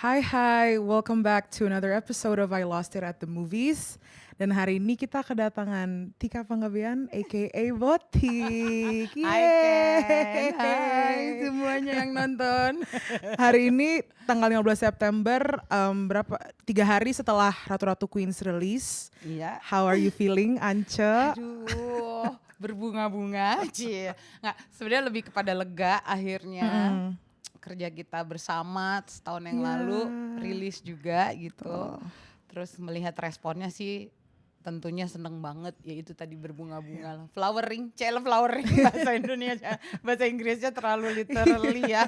Hai, welcome back to another episode of I Lost It at the Movies. Dan hari ini kita kedatangan Tika Panggabean, aka Botik. Hai Ken, hai Yeay. semuanya yang nonton. Hari ini tanggal 15 September, 3 hari setelah Ratu-Ratu Queens release. Iya. How are you feeling, Ance? Aduh, berbunga-bunga. Cie. Nggak, sebenarnya lebih kepada lega akhirnya. Kerja kita bersama setahun yang lalu, rilis juga gitu. Terus melihat responnya sih tentunya seneng banget, yaitu tadi berbunga-bunga lah. Flowering bahasa Indonesia, bahasa Inggrisnya terlalu literally ya,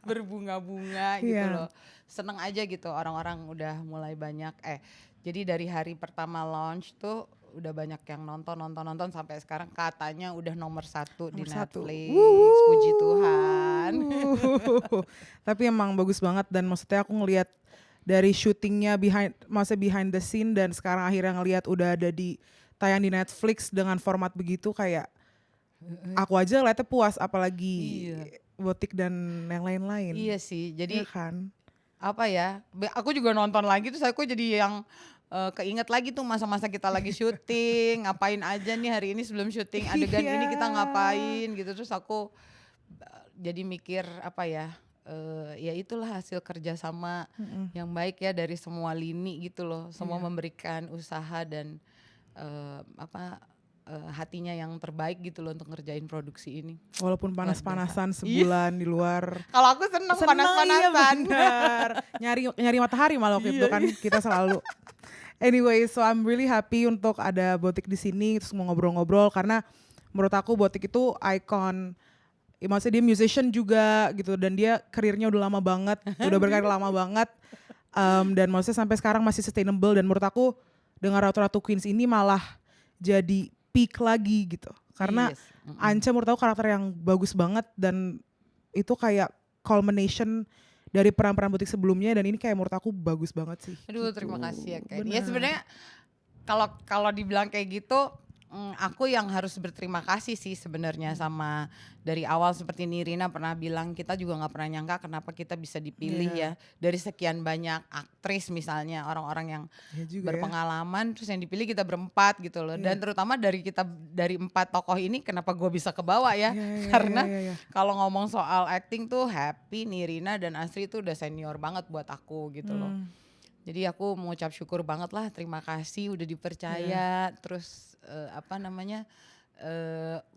berbunga-bunga gitu loh. Seneng aja gitu, orang-orang udah mulai banyak, jadi dari hari pertama launch tuh udah banyak yang nonton sampai sekarang katanya udah nomor 1 di Netflix. Puji Tuhan. Tapi emang bagus banget dan maksudnya aku ngelihat dari syutingnya behind the scene dan sekarang akhirnya ngelihat udah ada di tayang di Netflix dengan format begitu kayak aku aja ngeliatnya puas apalagi Botik dan yang lain-lain. Iya sih, jadi ya kan? apa ya? Aku juga nonton lagi terus aku jadi yang keinget lagi tuh masa-masa kita lagi syuting, ngapain aja nih hari ini sebelum syuting adegan ini kita ngapain gitu. Terus aku jadi mikir apa ya, ya itulah hasil kerja sama yang baik ya dari semua lini gitu loh. Semua memberikan usaha dan hatinya yang terbaik gitu loh untuk ngerjain produksi ini. Walaupun panas-panasan sebulan di luar. Kalau aku seneng panas-panasan. Iya nyari matahari malah waktu itu kan kita selalu. Anyway, so I'm really happy untuk ada Botik di sini terus mau ngobrol-ngobrol karena menurut aku Botik itu icon. Maksudnya dia musician juga gitu dan dia karirnya udah lama banget, udah berkarir lama banget. Dan maksudnya sampai sekarang masih sustainable dan menurut aku dengan Ratu-Ratu Queens ini malah jadi peak lagi gitu. Karena Ance menurut aku karakter yang bagus banget dan itu kayak culmination dari peran-peran Botik sebelumnya dan ini kayak menurut aku bagus banget sih. Aduh, gitu. terima kasih ya Ken. Bener. Ya sebenarnya kalau dibilang kayak gitu, aku yang harus berterima kasih sih sebenarnya sama dari awal seperti Nirina pernah bilang kita juga nggak pernah nyangka kenapa kita bisa dipilih ya dari sekian banyak aktris misalnya orang-orang yang berpengalaman terus yang dipilih kita berempat gitu loh dan terutama dari 4 tokoh ini kenapa gue bisa ke bawah ya karena kalau ngomong soal acting tuh Happy, Nirina dan Asri itu udah senior banget buat aku gitu loh. Jadi aku mengucap syukur banget lah, terima kasih udah dipercaya. Terus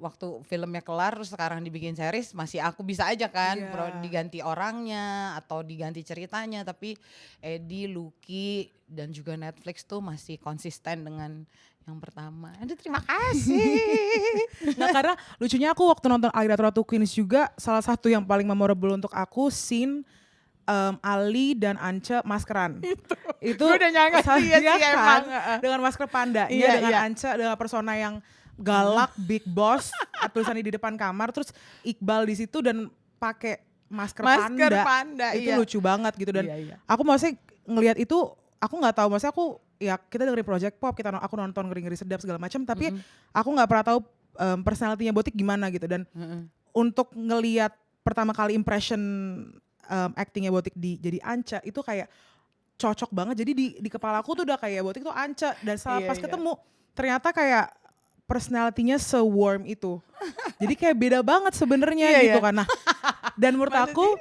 waktu filmnya kelar terus sekarang dibikin series masih aku bisa aja kan diganti orangnya atau diganti ceritanya. Tapi Eddie, Lucky dan juga Netflix tuh masih konsisten dengan yang pertama. Aduh terima kasih. Nah karena lucunya aku waktu nonton Ratu-Ratu Queens juga salah satu yang paling memorable untuk aku scene Ali dan Ance maskeran. Itu udah nyangka dia sih kan emang. dengan masker pandanya dengan Ance dengan persona yang galak big boss tulisannya di depan kamar terus Iqbal di situ dan pakai masker panda. Itu lucu banget gitu dan aku maksudnya ngelihat itu aku nggak tahu maksudnya aku ya kita dengerin Project Pop aku nonton ngeri-ngeri sedap segala macam tapi aku nggak pernah tahu personality-nya Botik gimana gitu dan untuk ngelihat pertama kali impression actingnya Botik jadi Anca itu kayak cocok banget jadi di kepala aku tuh udah kayak Botik tuh Anca dan pas ketemu ternyata kayak personality-nya se-warm itu jadi kayak beda banget sebenarnya gitu kan. Nah dan menurut aku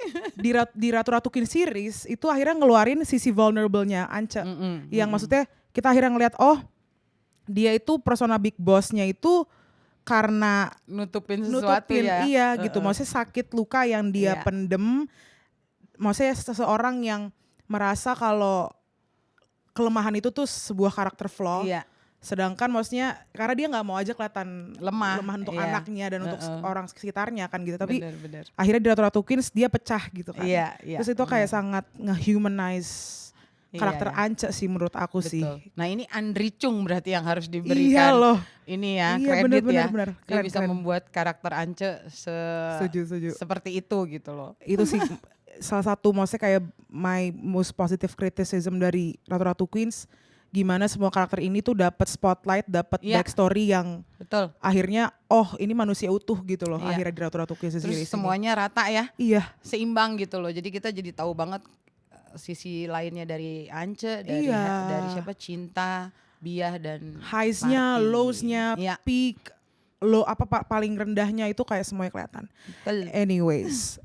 di Ratu-Ratu Queen series itu akhirnya ngeluarin sisi vulnerable-nya Anca yang maksudnya kita akhirnya ngeliat dia itu persona big boss-nya itu karena nutupin sesuatu ya. Iya gitu maksudnya sakit luka yang dia pendem. Maksudnya seseorang yang merasa kalau kelemahan itu tuh sebuah karakter flaw. Sedangkan maksudnya karena dia nggak mau aja kelihatan lemah untuk anaknya dan untuk orang sekitarnya kan gitu. Tapi akhirnya di Ratu-Ratu Queens dia pecah gitu kan. Terus itu kayak sangat nge-humanize karakter Ance sih menurut aku sih. Nah ini Andri Chung berarti yang harus diberikan ini ya kredit bener. Dia bisa membuat karakter Ance setuju. seperti itu gitu loh. Itu sih salah satu maksudnya kayak my most positive criticism dari Ratu-Ratu Queens gimana semua karakter ini tuh dapat spotlight, dapat backstory yang akhirnya ini manusia utuh gitu loh akhirnya di Ratu-Ratu Queens terus semuanya rata ya, seimbang gitu loh. Jadi kita jadi tahu banget sisi lainnya dari Ance, dari siapa, Cinta, Biah dan highs-nya, Marty. lows-nya, peak, low paling rendahnya itu kayak semuanya kelihatan. Anyways,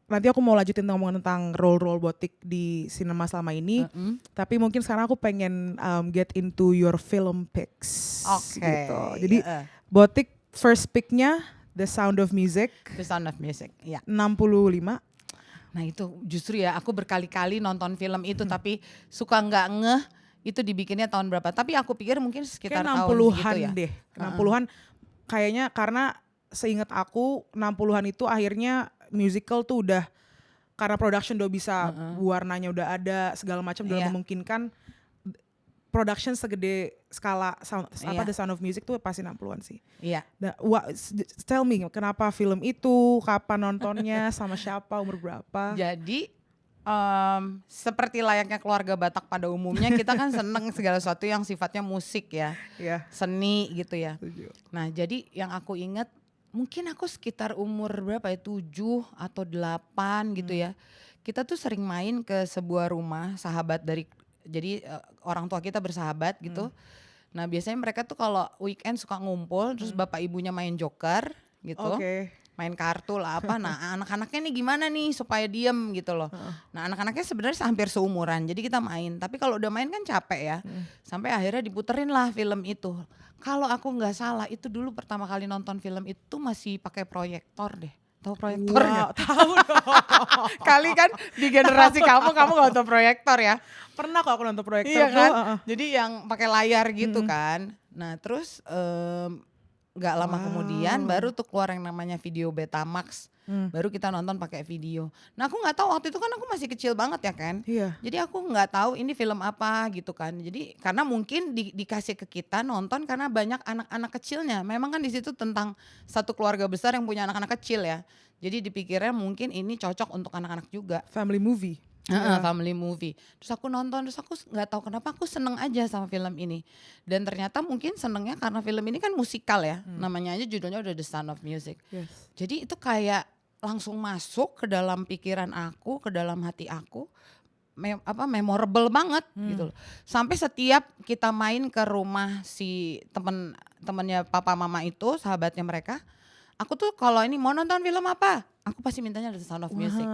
nanti aku mau lanjutin ngomongin tentang role Botik di sinema selama ini. Tapi mungkin sekarang aku pengen get into your film picks. Gitu. Jadi Botik first picknya The Sound of Music. The Sound of Music, ya. 65. Nah itu justru ya aku berkali-kali nonton film itu tapi suka nggak ngeh itu dibikinnya tahun berapa. Tapi aku pikir mungkin sekitar kayak tahun 60-an segitu ya. deh. 60-an kayaknya karena seingat aku 60-an itu akhirnya musical tuh udah karena production udah bisa warnanya udah ada segala macam udah memungkinkan production segede skala The Sound of Music tuh pasti 60-an sih. Iya. Tell me kenapa film itu, kapan nontonnya, sama siapa, umur berapa? Jadi seperti layaknya keluarga Batak pada umumnya kita kan seneng segala sesuatu yang sifatnya musik ya, seni gitu ya. Nah jadi yang aku ingat mungkin aku sekitar umur berapa ya 7 atau 8 gitu ya. Kita tuh sering main ke sebuah rumah sahabat jadi orang tua kita bersahabat gitu. Nah biasanya mereka tuh kalau weekend suka ngumpul terus bapak ibunya main joker gitu. Main kartu lah apa. Nah anak-anaknya nih gimana nih supaya diem gitu loh. Nah anak-anaknya sebenarnya hampir seumuran jadi kita main. Tapi kalau udah main kan capek ya. Sampai akhirnya diputerin lah film itu. Kalau aku gak salah itu dulu pertama kali nonton film itu masih pakai proyektor deh. Tahu proyektor nggak? Tahu dong. Kali kan di generasi kamu gak tahu proyektor ya. Pernah kok aku nonton proyektor. Iya kan? Jadi yang pakai layar gitu kan. Nah terus gak lama kemudian baru tuh keluar yang namanya video Betamax. Baru kita nonton pakai video. Nah aku nggak tahu waktu itu kan aku masih kecil banget ya kan. Jadi aku nggak tahu ini film apa gitu kan. Jadi karena mungkin dikasih ke kita nonton karena banyak anak-anak kecilnya. Memang kan di situ tentang satu keluarga besar yang punya anak-anak kecil ya. Jadi dipikirnya mungkin ini cocok untuk anak-anak juga. Family movie. Family movie. Terus aku nonton, terus aku nggak tahu kenapa aku seneng aja sama film ini. Dan ternyata mungkin senengnya karena film ini kan musikal ya. Namanya aja judulnya udah The Sound of Music. Jadi itu kayak langsung masuk ke dalam pikiran aku, ke dalam hati aku. Memorable banget gitu loh. Sampai setiap kita main ke rumah si temennya papa mama itu, sahabatnya mereka. Aku tuh kalau ini mau nonton film apa? Aku pasti mintanya The Sound of Music.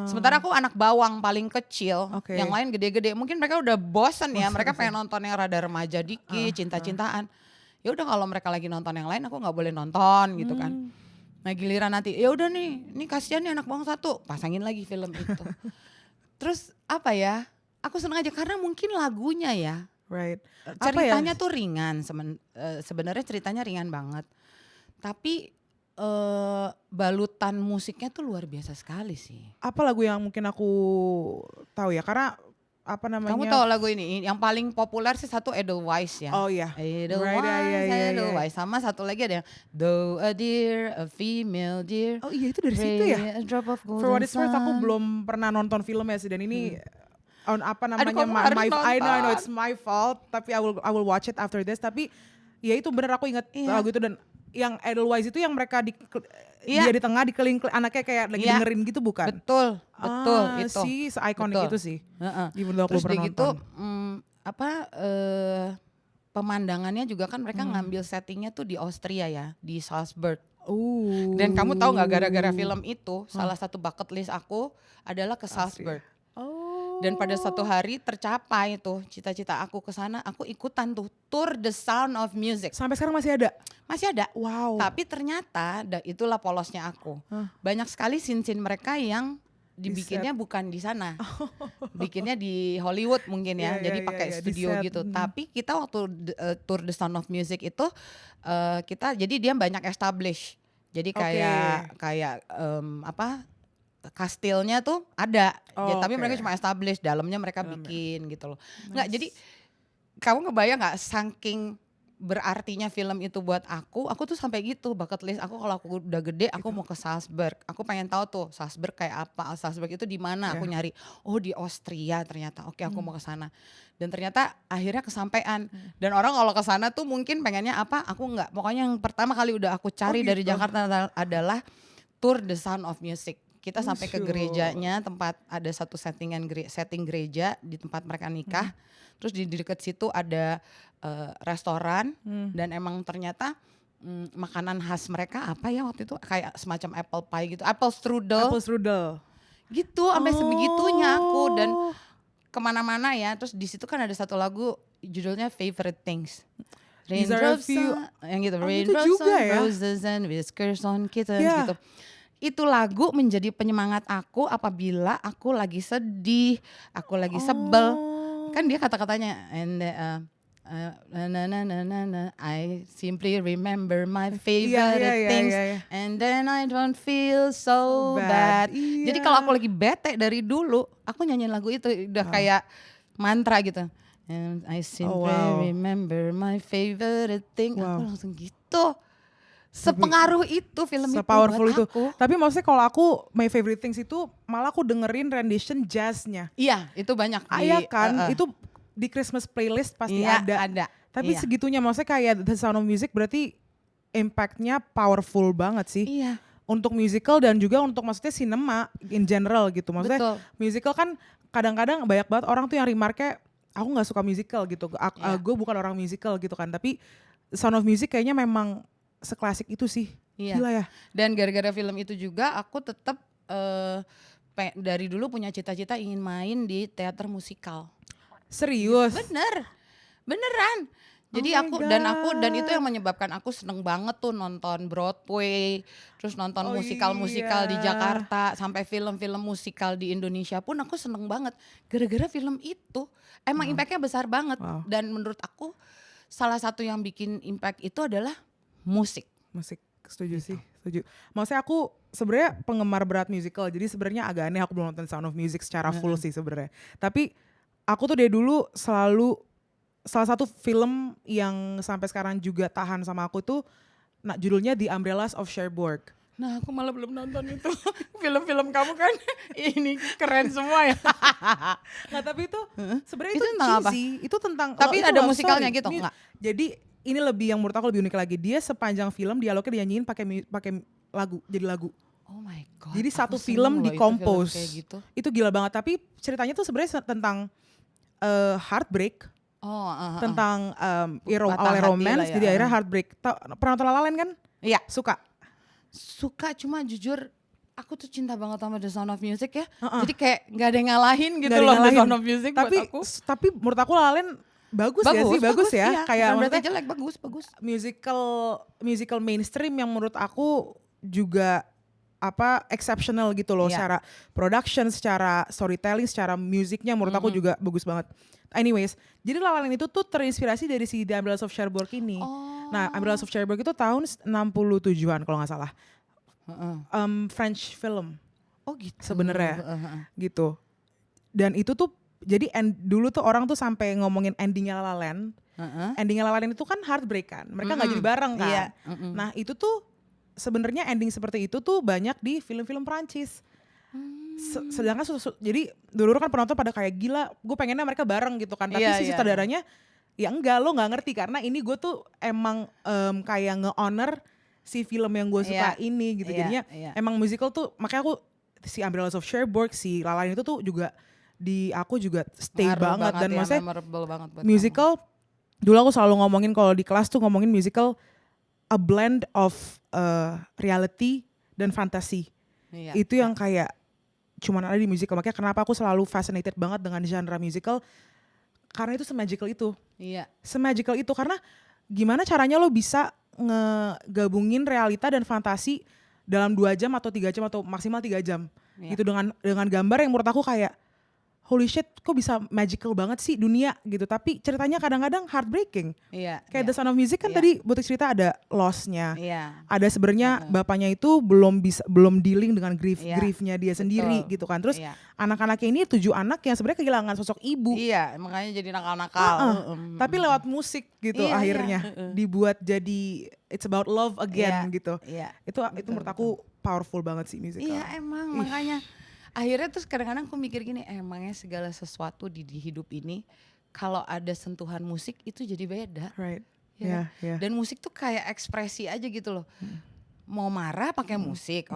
Sementara aku anak bawang paling kecil, yang lain gede-gede. Mungkin mereka udah bosen ya, mereka pengen nonton yang rada remaja dikit, cinta-cintaan. Ya udah kalau mereka lagi nonton yang lain, aku nggak boleh nonton gitu kan. Nah giliran nanti, ya udah nih kasihan nih anak bawang satu, pasangin lagi film itu. Terus apa ya? Aku seneng aja karena mungkin lagunya ya. Ceritanya tuh ringan, sebenarnya ceritanya ringan banget. Tapi balutan musiknya tuh luar biasa sekali sih. Apa lagu yang mungkin aku tahu ya? Karena apa namanya? Kamu tahu lagu ini? Yang paling populer sih satu Edelweiss ya. Oh iya. Edelweiss. Sama satu lagi ada yang Though a deer, a female deer. Oh iya itu dari situ ya. A drop of golden For what it's worth aku sun. belum pernah nonton filmnya sih dan ini apa namanya? Aduh, I know it's my fault. Tapi I will watch it after this. Tapi ya itu bener aku ingat lagu itu dan yang Edelweiss itu yang mereka dia di tengah dikeliling anaknya kayak lagi dengerin gitu bukan? Betul itu. Sih se-iconic itu sih. Terus dia gitu pemandangannya juga kan mereka ngambil settingnya tuh di Austria ya, di Salzburg. Dan kamu tahu nggak gara-gara film itu salah satu bucket list aku adalah ke Salzburg. Dan pada suatu hari tercapai tuh cita-cita aku ke sana, aku ikutan tuh tour The Sound of Music. Sampai sekarang masih ada? Masih ada. Wow. Tapi ternyata itulah polosnya aku. Banyak sekali scene-scene mereka yang dibikinnya bukan di sana. Bikinnya di Hollywood mungkin ya. Jadi pakai studio gitu. Tapi kita waktu tour The Sound of Music itu jadi dia banyak establish. Jadi kayak kastilnya tuh ada, tapi mereka cuma establish, dalamnya mereka bikin gitu loh. Nggak, jadi kamu ngebayang nggak saking berartinya film itu buat aku tuh sampai gitu bucket list aku kalau aku udah gede aku mau ke Salzburg. Aku pengen tahu tuh Salzburg kayak apa, Salzburg itu di mana, aku nyari, di Austria ternyata. Oke, aku mau ke sana. Dan ternyata akhirnya kesampaian. Dan orang kalau ke sana tuh mungkin pengennya apa, aku nggak. Pokoknya yang pertama kali udah aku cari dari Jakarta adalah tour The Sound of Music. Kita sampai ke gerejanya, tempat ada satu setting gereja di tempat mereka nikah. Terus di dekat situ ada restoran dan emang ternyata makanan khas mereka apa ya waktu itu kayak semacam apple pie gitu, apple strudel. Gitu, sampai sebegitunya aku dan kemana-mana ya. Terus di situ kan ada satu lagu judulnya Favorite Things. Raindrops yang gitu, raindrops on roses and whiskers on kittens gitu. Itu lagu menjadi penyemangat aku apabila aku lagi sedih, aku lagi sebel. Kan dia kata-katanya and I simply remember my favorite things and then I don't feel so bad. Jadi kalau aku lagi bete dari dulu, aku nyanyiin lagu itu udah kayak mantra gitu. And I simply remember my favorite thing. Aku langsung gitu. Sepengaruh itu film itu buat aku. Tapi maksudnya kalau aku My Favorite Things itu malah aku dengerin rendition jazznya. Iya, itu banyak. Iya kan, itu di Christmas playlist pasti ada. Tapi segitunya maksudnya kayak The Sound of Music berarti impactnya powerful banget sih. Iya. Untuk musical dan juga untuk maksudnya cinema in general gitu. Maksudnya musical kan kadang-kadang banyak banget orang tuh yang remarknya aku gak suka musical gitu. Gue bukan orang musical gitu kan. Tapi Sound of Music kayaknya memang seklasik itu sih. Gila ya. Dan gara-gara film itu juga aku tetap dari dulu punya cita-cita ingin main di teater musikal. Serius? Beneran. Jadi dan itu yang menyebabkan aku seneng banget tuh nonton Broadway, terus nonton musikal-musikal di Jakarta, sampai film-film musikal di Indonesia pun aku seneng banget. Gara-gara film itu emang impactnya besar banget. Dan menurut aku salah satu yang bikin impact itu adalah musik. Setuju sih, setuju. Maksudnya aku sebenarnya penggemar berat musical, jadi sebenarnya agak aneh aku belum nonton Sound of Music secara full sih sebenarnya. Tapi aku tuh dari dulu selalu salah satu film yang sampai sekarang juga tahan sama aku tuh judulnya The Umbrellas of Cherbourg. Nah aku malah belum nonton itu. Film-film kamu kan ini keren semua ya. Nah tapi itu sebenarnya itu tentang apa? Itu tentang. Tapi ada musikalnya gitu enggak? Jadi ini lebih yang menurut aku lebih unik lagi. Dia sepanjang film dialognya dinyanyiin pakai lagu, jadi lagu. Oh my god. Jadi satu film di-compose. Gitu. Itu gila banget. Tapi ceritanya tuh sebenarnya tentang heartbreak. Tentang awalnya romance, jadi akhirnya heartbreak. Pernah nonton La La Land kan? Iya. Suka cuma jujur aku tuh cinta banget sama The Sound of Music ya. Jadi kayak gak ada yang ngalahin gitu loh The Sound of Music buat aku. Tapi menurut aku La La Land bagus ya. Iya. Kayak berarti jelek, bagus. Musical mainstream yang menurut aku juga exceptional gitu loh, secara production, secara storytelling, secara musiknya menurut aku juga bagus banget. Anyways, jadi La La Land itu tuh terinspirasi dari si The Umbrellas of Cherbourg ini. Nah, Umbrellas of Cherbourg itu tahun 67-an kalau nggak salah. French film. Oh gitu. Sebenarnya gitu. Dan itu tuh jadi dulu tuh orang tuh sampai ngomongin endingnya La La Land. Endingnya La La Land itu kan heartbreak kan. Mereka nggak jadi bareng kan. Iya. Nah itu tuh sebenarnya ending seperti itu tuh banyak di film-film Prancis. Sedangkan jadi dulu kan penonton pada kayak gila, gue pengennya mereka bareng gitu kan. Tapi si sutradaranya ya enggak, lo nggak ngerti karena ini gue tuh emang kayak nge-honor si film yang gue suka ini gitu. Jadinya emang musical tuh, makanya aku si Umbrellas of Cherbourg, si La La Land itu tuh juga di aku juga stay banget dan maksudnya musical dulu aku selalu ngomongin kalau di kelas tuh ngomongin musical a blend of reality dan fantasi. Itu yang kayak cuman ada di musical. Makanya kenapa aku selalu fascinated banget dengan genre musical, karena itu se-magical itu. Se-magical itu karena gimana caranya lo bisa ngegabungin realita dan fantasi dalam 2 jam atau 3 jam atau maksimal 3 jam. Gitu dengan gambar yang menurut aku kayak holy shit, kok bisa magical banget sih dunia gitu. Tapi ceritanya kadang-kadang heartbreaking. Kayak The Sound of Music kan tadi Butik cerita ada loss-nya. Ada sebenarnya bapaknya itu belum dealing dengan griefnya dia sendiri gitu kan. Terus anak-anaknya ini 7 anak yang sebenarnya kehilangan sosok ibu. Makanya jadi nakal-nakal. Tapi lewat musik gitu akhirnya dibuat jadi it's about love again gitu. Itu menurut aku powerful banget sih musical. Emang makanya akhirnya terus kadang-kadang aku mikir gini, emangnya segala sesuatu di hidup ini kalau ada sentuhan musik itu jadi beda. Right. Dan musik tuh kayak ekspresi aja gitu loh. mau marah pakai musik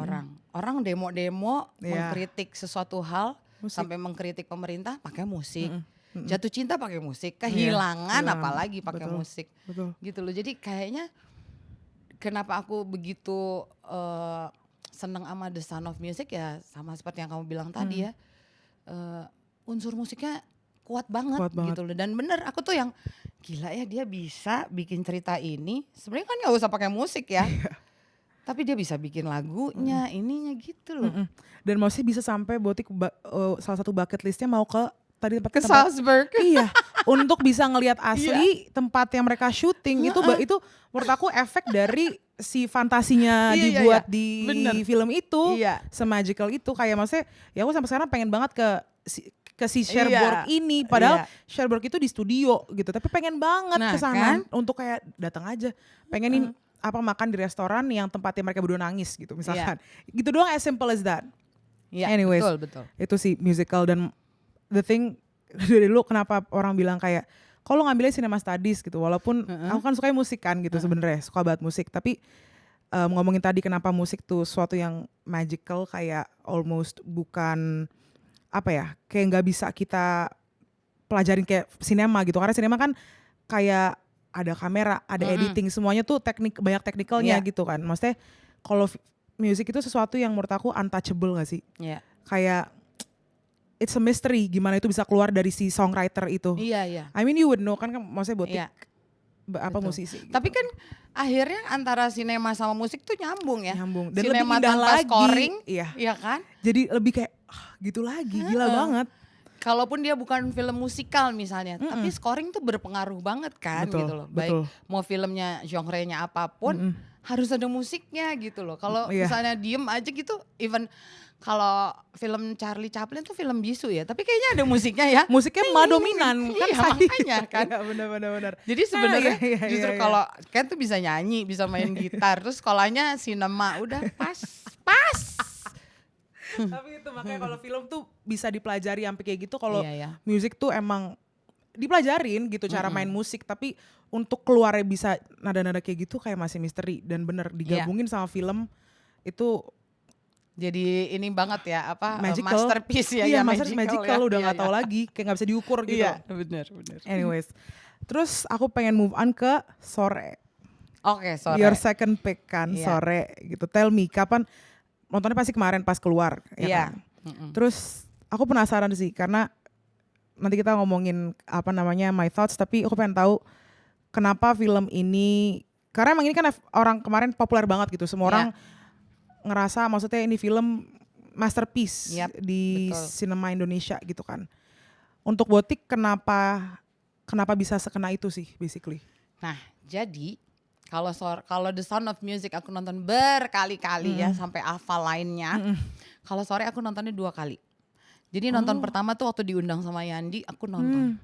orang demo-demo mengkritik sesuatu hal sampai mengkritik pemerintah pakai musik. Jatuh cinta pakai musik, kehilangan apalagi pakai musik. Gitu loh. Jadi kayaknya kenapa aku begitu seneng sama The Sound of Music ya sama seperti yang kamu bilang tadi ya. Unsur musiknya kuat banget gitu loh. Dan bener aku tuh yang gila ya dia bisa bikin cerita ini. Sebenarnya kan gak usah pakai musik ya. Tapi dia bisa bikin lagunya, ininya gitu loh. Dan maksudnya bisa sampai Botik salah satu bucket listnya mau ke tadi tempat Salzburg. Iya, untuk bisa ngelihat asli tempat yang mereka syuting itu menurut aku efek dari si fantasinya dibuat di film itu, se-magical itu kayak maksudnya ya aku sampai sekarang pengen banget ke si Cherbourg ini padahal Cherbourg itu di studio gitu tapi pengen banget ke sana untuk kayak datang aja pengenin makan di restoran yang tempatnya mereka berdua nangis gitu misalkan gitu doang as simple as that. Anyways betul. Itu sih musical dan the thing dari dulu kenapa orang bilang kayak kalau ngambilnya cinema studies gitu walaupun aku kan suka musik kan gitu sebenarnya suka banget musik tapi ngomongin tadi kenapa musik tuh suatu yang magical kayak almost bukan kayak nggak bisa kita pelajarin kayak sinema gitu karena sinema kan kayak ada kamera, ada editing, semuanya tuh banyak teknikalnya gitu kan. Maksudnya kalau musik itu sesuatu yang menurut aku untouchable gak sih? Kayak it's a mystery gimana itu bisa keluar dari si songwriter itu. I mean you would know kan maksudnya Botik musisi. Gitu. Tapi kan akhirnya antara sinema sama musik tuh nyambung ya. Nyambung. Dan sinema lebih indah tanpa lagi. Scoring, iya kan? Jadi lebih kayak gitu lagi, gila banget. Kalaupun dia bukan film musikal misalnya, tapi scoring tuh berpengaruh banget kan gitu loh. Baik mau filmnya genre-nya apapun harus ada musiknya gitu loh. Kalau misalnya diem aja gitu, even kalau film Charlie Chaplin tuh film bisu ya, tapi kayaknya ada musiknya ya. Musiknya dominan kan makanya kan. Benar. Jadi sebenarnya justru kalau Ken tuh bisa nyanyi, bisa main gitar, terus sekolahnya sinema udah pas. Tapi itu makanya kalau film tuh bisa dipelajari sampai kayak gitu kalau musik tuh emang dipelajarin gitu cara main musik tapi untuk keluarnya bisa nada-nada kayak gitu kayak masih misteri dan bener digabungin sama film itu jadi ini banget ya magical. Masterpiece ya magical udah nggak tahu lagi kayak nggak bisa diukur gitu. Bener. Anyways terus aku pengen move on ke Sore. Oke, Sore Your second pick kan Sore gitu. Tell me kapan nontonnya pasti kemarin pas keluar ya kan? Terus aku penasaran sih karena nanti kita ngomongin my thoughts tapi aku pengen tahu kenapa film ini karena emang ini kan orang kemarin populer banget gitu semua orang ngerasa maksudnya ini film masterpiece di sinema Indonesia gitu kan. Untuk Botik kenapa bisa sekena itu sih basically? Nah jadi kalau The Sound of Music aku nonton berkali-kali ya sampai hafal lainnya. Kalau Sore aku nontonnya 2 kali. Jadi nonton pertama tuh waktu diundang sama Yandi aku nonton.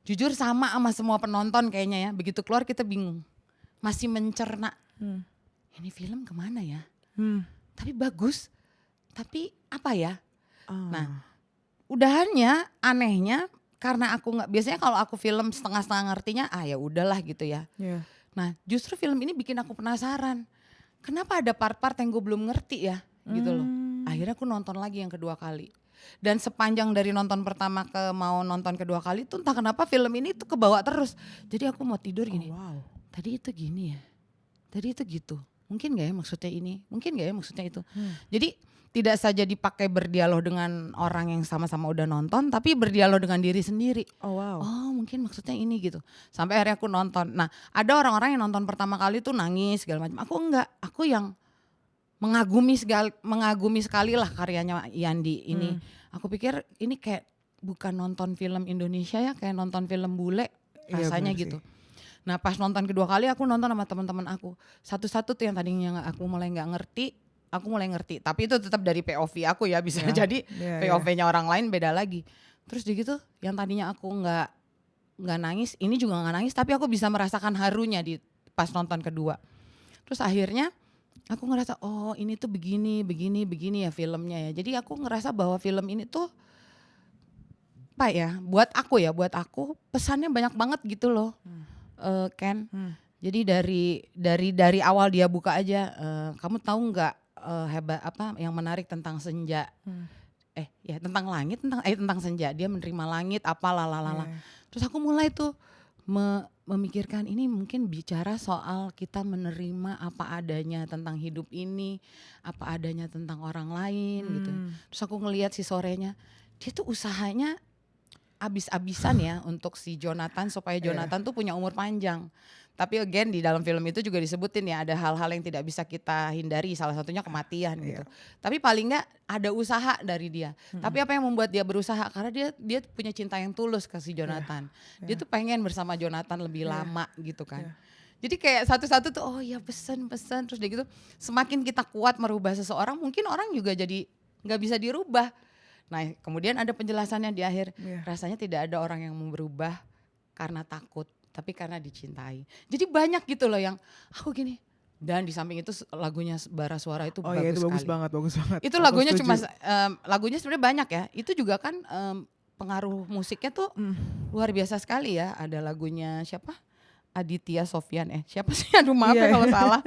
Jujur sama semua penonton kayaknya ya. Begitu keluar kita bingung. Masih mencerna. Ini film kemana ya? Tapi bagus. Tapi apa ya? Nah udahannya anehnya karena aku nggak biasanya kalau aku film setengah-setengah ngertinya ya udahlah gitu ya. Nah justru film ini bikin aku penasaran. Kenapa ada part-part yang gue belum ngerti ya gitu loh. Akhirnya aku nonton lagi yang kedua kali. Dan sepanjang dari nonton pertama ke mau nonton kedua kali tuh entah kenapa film ini tuh kebawa terus. Jadi aku mau tidur gini. Tadi itu gini ya. Tadi itu gitu. Mungkin gak ya maksudnya ini. Mungkin gak ya maksudnya itu. Jadi tidak saja dipakai berdialog dengan orang yang sama-sama udah nonton, tapi berdialog dengan diri sendiri. Oh mungkin maksudnya ini gitu. Sampai akhirnya aku nonton. Nah ada orang-orang yang nonton pertama kali tuh nangis segala macam. Aku enggak, aku yang mengagumi sekali lah karyanya Yandi ini. Aku pikir ini kayak bukan nonton film Indonesia ya, kayak nonton film bule rasanya gitu. Nah pas nonton kedua kali aku nonton sama teman-teman aku. Satu-satu tuh yang tadinya aku mulai nggak ngerti. Aku mulai ngerti, tapi itu tetap dari POV aku ya, bisa jadi POV-nya orang lain beda lagi. Terus gitu, yang tadinya aku nggak nangis, ini juga nggak nangis, tapi aku bisa merasakan harunya di pas nonton kedua. Terus akhirnya aku ngerasa, oh ini tuh begini ya filmnya ya. Jadi aku ngerasa bahwa film ini tuh buat aku pesannya banyak banget gitu loh, Ken. Jadi dari awal dia buka aja, kamu tahu nggak hebat apa yang menarik tentang senja? Ya tentang langit, tentang senja. Dia menerima langit, apa lalala. Terus aku mulai tuh memikirkan ini mungkin bicara soal kita menerima apa adanya tentang hidup ini, apa adanya tentang orang lain gitu. Terus aku ngelihat si sorenya, dia tuh usahanya abis-abisan ya untuk si Jonathan supaya Jonathan tuh punya umur panjang. Tapi again di dalam film itu juga disebutin ya ada hal-hal yang tidak bisa kita hindari, salah satunya kematian gitu. Tapi paling enggak ada usaha dari dia. Tapi apa yang membuat dia berusaha? Karena dia punya cinta yang tulus ke si Jonathan. Dia tuh pengen bersama Jonathan lebih lama gitu kan. Jadi kayak satu-satu tuh oh ya pesan terus dia gitu. Semakin kita kuat merubah seseorang, mungkin orang juga jadi nggak bisa dirubah. Nah kemudian ada penjelasannya di akhir, rasanya tidak ada orang yang mau berubah karena takut, tapi karena dicintai. Jadi banyak gitu loh yang aku gini, dan di samping itu lagunya Bara Suara itu bagus itu bagus sekali. banget. Itu lagunya cuma, lagunya sebenarnya banyak ya, itu juga kan pengaruh musiknya tuh luar biasa sekali ya, ada lagunya siapa? Aditya Sofyan siapa sih, aduh maaf ya kalau salah.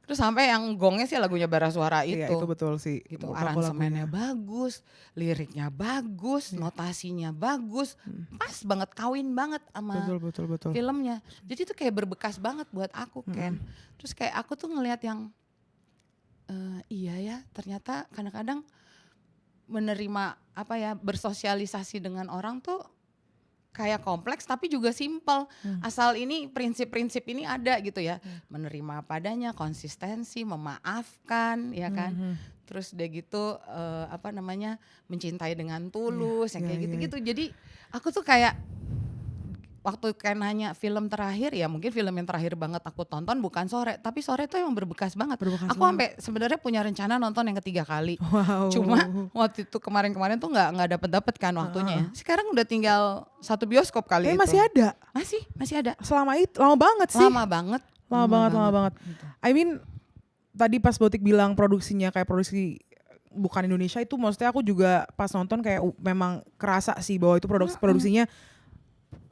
Terus sampai yang gongnya sih lagunya Bara Suara itu. Iya itu betul sih. Gitu, aransemennya bagus, liriknya bagus, notasinya bagus, pas banget, kawin banget sama betul. filmnya. Jadi itu kayak berbekas banget buat aku Ken. Terus kayak aku tuh ngelihat yang iya ya ternyata kadang-kadang menerima apa ya, bersosialisasi dengan orang tuh kayak kompleks tapi juga simpel. Asal ini prinsip-prinsip ini ada gitu ya. Menerima apa adanya, konsistensi, memaafkan ya kan. Terus udah gitu apa namanya, mencintai dengan tulus yang kayak gitu-gitu. Jadi aku tuh kayak waktu kayak nanya film terakhir ya, mungkin film yang terakhir banget aku tonton bukan Sore, tapi Sore tuh yang berbekas banget. Aku sampai sebenarnya punya rencana nonton yang ketiga kali. Cuma waktu itu kemarin-kemarin tuh nggak dapet kan waktunya ya. Sekarang udah tinggal 1 bioskop kali itu. Masih ada? Masih ada. Selama itu lama banget sih. Lama banget. Gitu. I mean tadi pas Botik bilang produksinya kayak produksi bukan Indonesia, itu maksudnya aku juga pas nonton kayak memang kerasa sih bahwa itu produksinya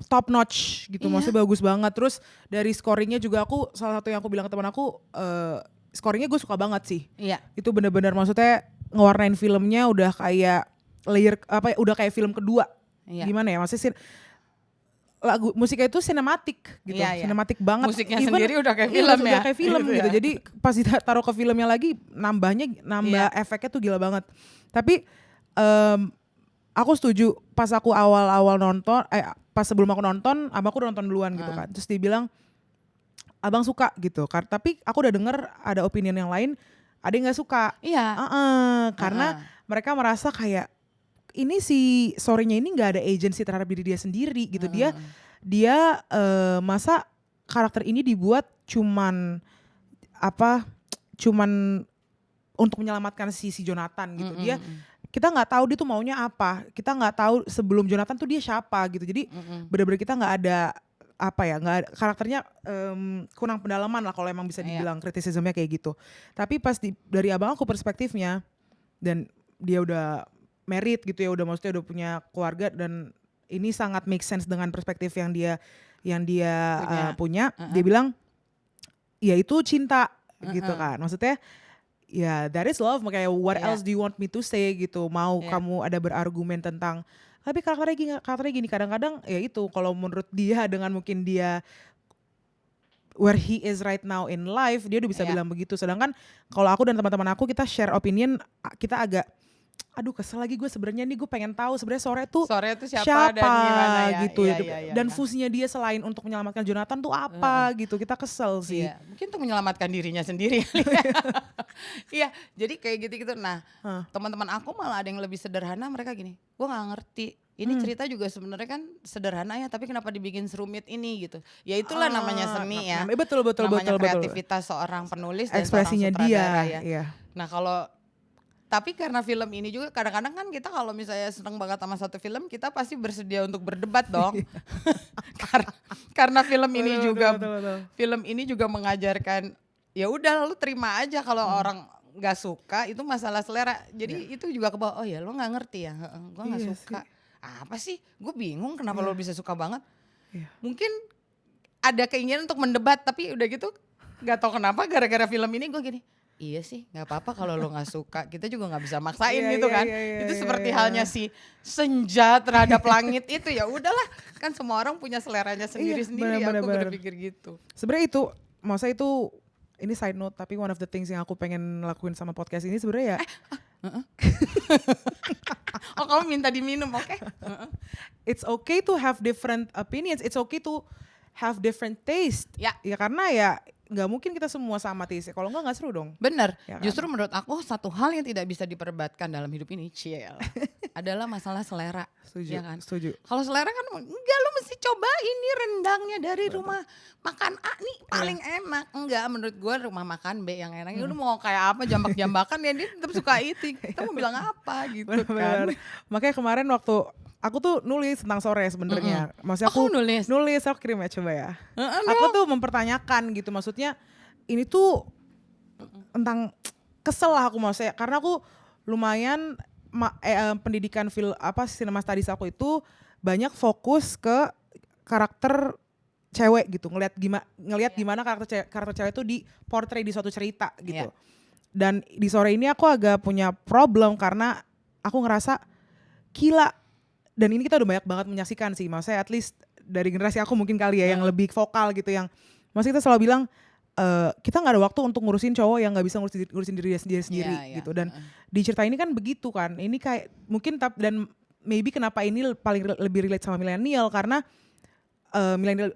top notch gitu, maksudnya bagus banget. Terus dari scoringnya juga aku, salah satu yang aku bilang ke teman aku, scoringnya gue suka banget sih. Itu benar-benar maksudnya ngewarnain filmnya udah kayak layer apa, udah kayak film kedua. Gimana ya, maksudnya lagu musiknya itu sinematik gitu, sinematik banget. Musiknya sendiri udah kayak film ya. Udah kayak film gitu. Jadi pas ditaruh ke filmnya lagi nambah efeknya tuh gila banget. Tapi aku setuju, pas aku awal-awal nonton, pas sebelum aku nonton, abangku udah nonton duluan gitu kan. Terus dia bilang, abang suka gitu. Tapi aku udah denger ada opinion yang lain, ada yang gak suka. Karena mereka merasa kayak, ini si Sorry-nya ini gak ada agency terhadap diri dia sendiri gitu. Dia masa karakter ini dibuat cuman untuk menyelamatkan si Jonathan gitu. Kita nggak tahu dia tuh maunya apa, kita nggak tahu sebelum Jonathan tuh dia siapa gitu. Jadi benar-benar kita nggak ada karakternya kurang pendalaman lah kalau emang bisa dibilang kritisismnya kayak gitu. Tapi pas dari abang aku perspektifnya, dan dia udah married gitu ya, maksudnya udah punya keluarga, dan ini sangat make sense dengan perspektif yang dia punya. Dia bilang ya itu cinta gitu kan, maksudnya ya that is love, makanya what else do you want me to say gitu. Mau kamu ada berargumen tentang tapi karakternya gini, kadang-kadang ya itu kalau menurut dia dengan mungkin dia where he is right now in life, dia udah bisa bilang begitu. Sedangkan kalau aku dan teman-teman aku, kita share opinion, kita agak aduh kesel lagi gue sebenarnya nih, gue pengen tahu sebenarnya Sore tuh siapa dan gimana ya gitu. Dan fungsinya dia selain untuk menyelamatkan Jonathan tuh apa gitu. Kita kesel sih. Mungkin untuk menyelamatkan dirinya sendiri. Iya, jadi kayak gitu-gitu. Nah, teman-teman aku malah ada yang lebih sederhana, mereka gini, gue nggak ngerti. Ini cerita juga sebenarnya kan sederhana ya, tapi kenapa dibikin serumit ini gitu. Ya itulah namanya seni ya. Betul. Namanya kreativitas seorang penulis dan ekspresinya seorang sutradara dia. Ya. Nah kalau tapi karena film ini juga kadang-kadang kan kita kalau misalnya seneng banget sama satu film, kita pasti bersedia untuk berdebat dong. Karena film ini film ini juga mengajarkan ya udah lu terima aja kalau orang nggak suka, itu masalah selera. Jadi itu juga ke bawah, oh ya lo nggak ngerti ya, gue nggak suka. Apa sih? Gue bingung kenapa lo bisa suka banget. Mungkin ada keinginan untuk mendebat, tapi udah gitu nggak tahu kenapa gara-gara film ini gue gini, iya sih nggak apa-apa kalau lo nggak suka, kita juga nggak bisa maksain gitu kan. Itu seperti halnya si senja terhadap langit itu, ya udahlah kan semua orang punya seleranya sendiri-sendiri. Aku berpikir gitu. Sebenarnya itu, maksudnya itu, ini side note tapi one of the things yang aku pengen lakuin sama podcast ini sebenarnya ya. Oh kamu minta diminum, oke? It's okay to have different opinions, it's okay to have different taste. Ya karena ya nggak mungkin kita semua sama taste. Kalau nggak seru dong. Bener. Ya kan? Justru menurut aku satu hal yang tidak bisa diperdebatkan dalam hidup ini, adalah masalah selera. Setuju. Ya kan? Setuju. Kalau selera kan enggak, lo mesti coba ini rendangnya dari rumah makan A nih paling enak. Enggak, menurut gue rumah makan B yang enak. Lu mau kayak apa, jambak-jambakan ya dia tetap suka itu. Kita mau bilang apa gitu kan. Makanya kemarin waktu aku tuh nulis tentang sore sebenarnya. Maksudnya aku nulis, aku kirim ya coba ya. Aku tuh mempertanyakan gitu, maksudnya ini tuh tentang kesel lah aku maksudnya, karena aku lumayan pendidikan cinema studies aku itu banyak fokus ke karakter cewek gitu, ngelihat gimana karakter cewek itu di portray di suatu cerita gitu. Dan di sore ini aku agak punya problem karena aku ngerasa gila. Dan ini kita udah banyak banget menyaksikan sih, maksudnya at least dari generasi aku mungkin kali ya yang lebih vokal gitu, yang maksudnya kita selalu bilang kita nggak ada waktu untuk ngurusin cowok yang nggak bisa ngurusin diri sendiri gitu. Dan di cerita ini kan begitu kan, ini kayak mungkin dan maybe kenapa ini paling lebih relate sama milenial karena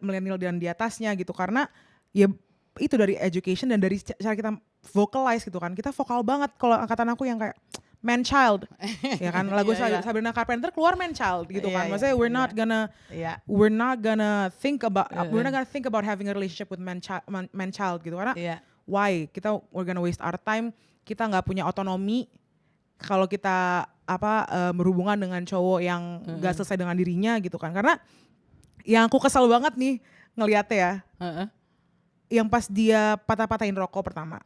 milenial dan di atasnya gitu, karena ya itu dari education dan dari cara kita vocalize gitu kan, kita vokal banget. Kalau angkatan aku yang kayak man child, ya kan, lagu Sabrina Carpenter keluar man child gitu kan, maksudnya we're not gonna think about having a relationship with man child gitu, karena why we're gonna waste our time, kita nggak punya otonomi kalau kita berhubungan dengan cowok yang nggak selesai dengan dirinya gitu kan. Karena yang aku kesal banget nih ngeliatnya ya, yang pas dia patah-patahin rokok pertama,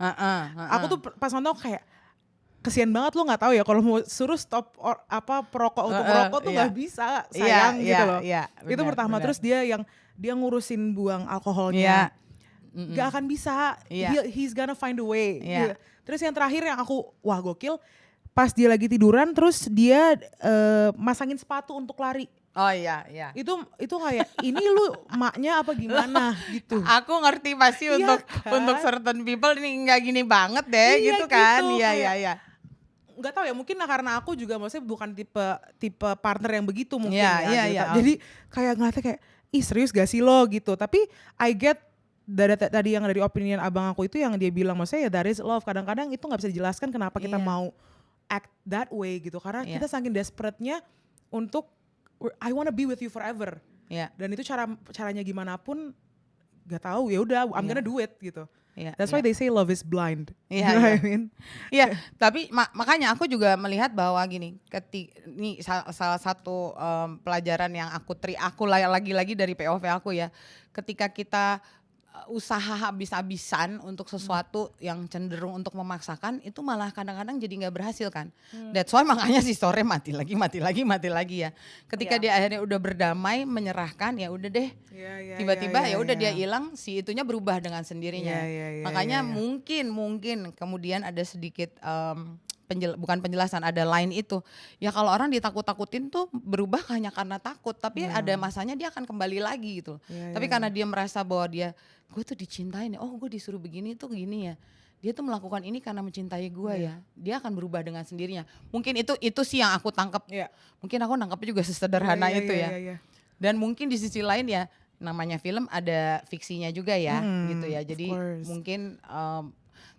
aku tuh pas nonton kayak kesian banget, lo nggak tahu ya kalau mau suruh stop perokok untuk merokok tuh nggak bisa, sayang gitu loh. Itu pertama. Terus dia ngurusin buang alkoholnya, nggak akan bisa. He's gonna find a way. Terus yang terakhir yang aku wah gokil, pas dia lagi tiduran terus dia masangin sepatu untuk lari. Oh iya. Itu kayak ini lu maknya apa gimana gitu. Aku ngerti pasti untuk certain people ini nggak gini banget deh gitu kan. Iya. Nggak tahu ya, mungkin karena aku juga maksudnya bukan tipe partner yang begitu mungkin gitu. Jadi kayak ngeliatnya kayak ih serius gak sih lo gitu. Tapi I get tadi yang dari opinion abang aku itu yang dia bilang, maksudnya ya that is love. Kadang-kadang itu nggak bisa dijelaskan kenapa kita mau act that way gitu, karena kita saking desperate-nya untuk I wanna be with you forever. Dan itu caranya gimana pun gak tahu, ya udah I'm gonna do it gitu. That's why they say love is blind. You know what I mean? Tapi makanya aku juga melihat bahwa gini, ini salah satu pelajaran yang aku lagi-lagi dari POV aku ya, ketika kita usaha habis-habisan untuk sesuatu yang cenderung untuk memaksakan, itu malah kadang-kadang jadi nggak berhasil kan. That's why makanya si sore mati lagi ya. Ketika dia akhirnya udah berdamai, menyerahkan, ya udah deh. Tiba-tiba ya udah dia hilang, si itunya berubah dengan sendirinya. Makanya mungkin kemudian ada sedikit bukan penjelasan, ada line itu. Ya kalau orang ditakut-takutin tuh berubah hanya karena takut, tapi ada masanya dia akan kembali lagi gitu. Tapi karena dia merasa bahwa gue tuh dicintai nih, oh gue disuruh begini tuh gini ya. Dia tuh melakukan ini karena mencintai gue ya. Dia akan berubah dengan sendirinya. Mungkin itu sih yang aku tangkap. Mungkin aku nangkapnya juga sesederhana itu ya. Dan mungkin di sisi lain ya, namanya film ada fiksinya juga ya gitu ya. Jadi mungkin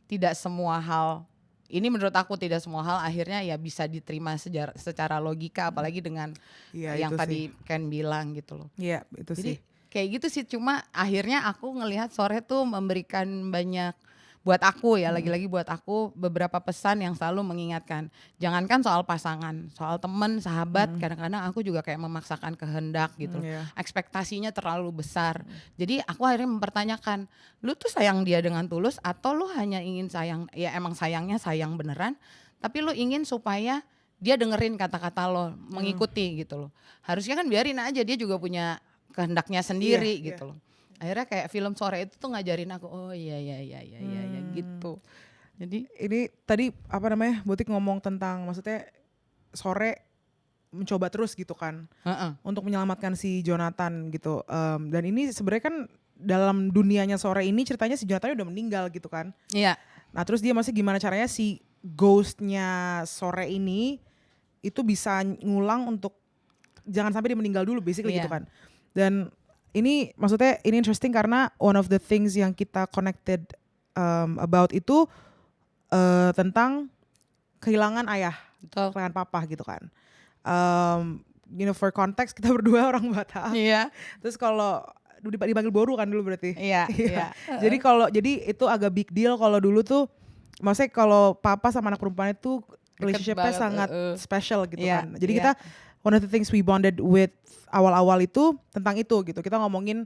tidak semua hal, ini menurut aku tidak semua hal akhirnya ya bisa diterima secara logika, apalagi dengan yang tadi Ken bilang gitu loh. Iya itu jadi, sih. Kayak gitu sih, cuma akhirnya aku ngelihat sore tuh memberikan banyak buat aku ya, lagi-lagi buat aku beberapa pesan yang selalu mengingatkan. Jangankan soal pasangan, soal teman, sahabat, kadang-kadang aku juga kayak memaksakan kehendak gitu. Ekspektasinya terlalu besar. Jadi aku akhirnya mempertanyakan, lu tuh sayang dia dengan tulus atau lu hanya ingin sayang, ya emang sayangnya sayang beneran, tapi lu ingin supaya dia dengerin kata-kata lo, mengikuti gitu loh. Harusnya kan biarin aja, dia juga punya kehendaknya sendiri gitu loh. Akhirnya kayak film sore itu tuh ngajarin aku, oh iya gitu. Jadi ini tadi apa namanya, Butik ngomong tentang maksudnya sore mencoba terus gitu kan untuk menyelamatkan si Jonathan gitu. Dan ini sebenarnya kan dalam dunianya sore ini ceritanya si Jonathan udah meninggal gitu kan. Iya. Nah terus dia masih gimana caranya si ghostnya sore ini itu bisa ngulang untuk jangan sampai dia meninggal dulu basically gitu kan. Dan ini maksudnya ini interesting karena one of the things yang kita connected about itu tentang kehilangan ayah, kehilangan papa gitu kan. You know, for context kita berdua orang Batak. Iya. Terus kalau dipanggil Boru kan dulu berarti. Iya. Jadi itu agak big deal kalau dulu tuh, maksudnya kalau papa sama anak perempuan itu relationship-nya sangat special gitu kan. Jadi kita one of the things we bonded with awal-awal itu tentang itu gitu. Kita ngomongin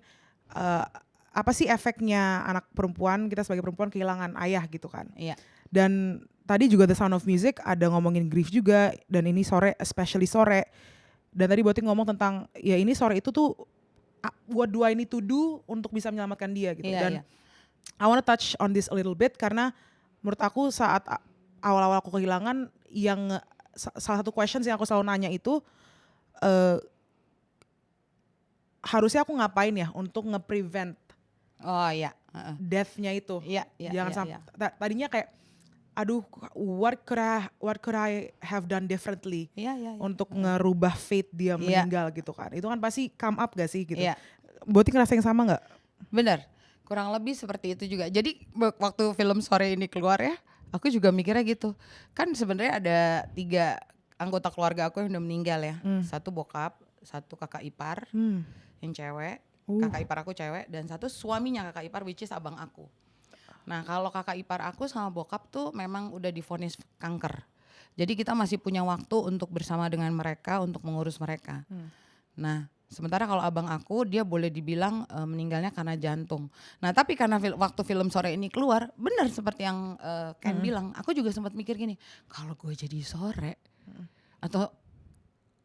apa sih efeknya anak perempuan, kita sebagai perempuan kehilangan ayah gitu kan. Iya. Dan tadi juga The Sound of Music ada ngomongin grief juga, dan ini sore, especially sore. Dan tadi Botik ngomong tentang ya ini sore itu tuh what do I need to do untuk bisa menyelamatkan dia gitu. Dan I wanna touch on this a little bit karena menurut aku saat awal-awal aku kehilangan, yang salah satu questions yang aku selalu nanya itu harusnya aku ngapain ya untuk nge-prevent death-nya itu. Jangan sampai tadinya kayak aduh what could I have done differently untuk ngerubah fate dia meninggal gitu kan. Itu kan pasti come up gak sih gitu. Botik ngerasa yang sama gak? Bener, kurang lebih seperti itu juga. Jadi waktu film sore ini keluar ya, aku juga mikirnya gitu. Kan sebenarnya ada 3 anggota keluarga aku yang udah meninggal ya. Satu bokap, satu kakak ipar yang cewek, kakak ipar aku cewek, dan satu suaminya kakak ipar which is abang aku. Nah kalau kakak ipar aku sama bokap tuh memang udah divonis kanker. Jadi kita masih punya waktu untuk bersama dengan mereka, untuk mengurus mereka. Nah sementara kalau abang aku dia boleh dibilang meninggalnya karena jantung. Nah tapi karena waktu film sore ini keluar, benar seperti yang Ken bilang, aku juga sempat mikir gini, kalau gue jadi sore atau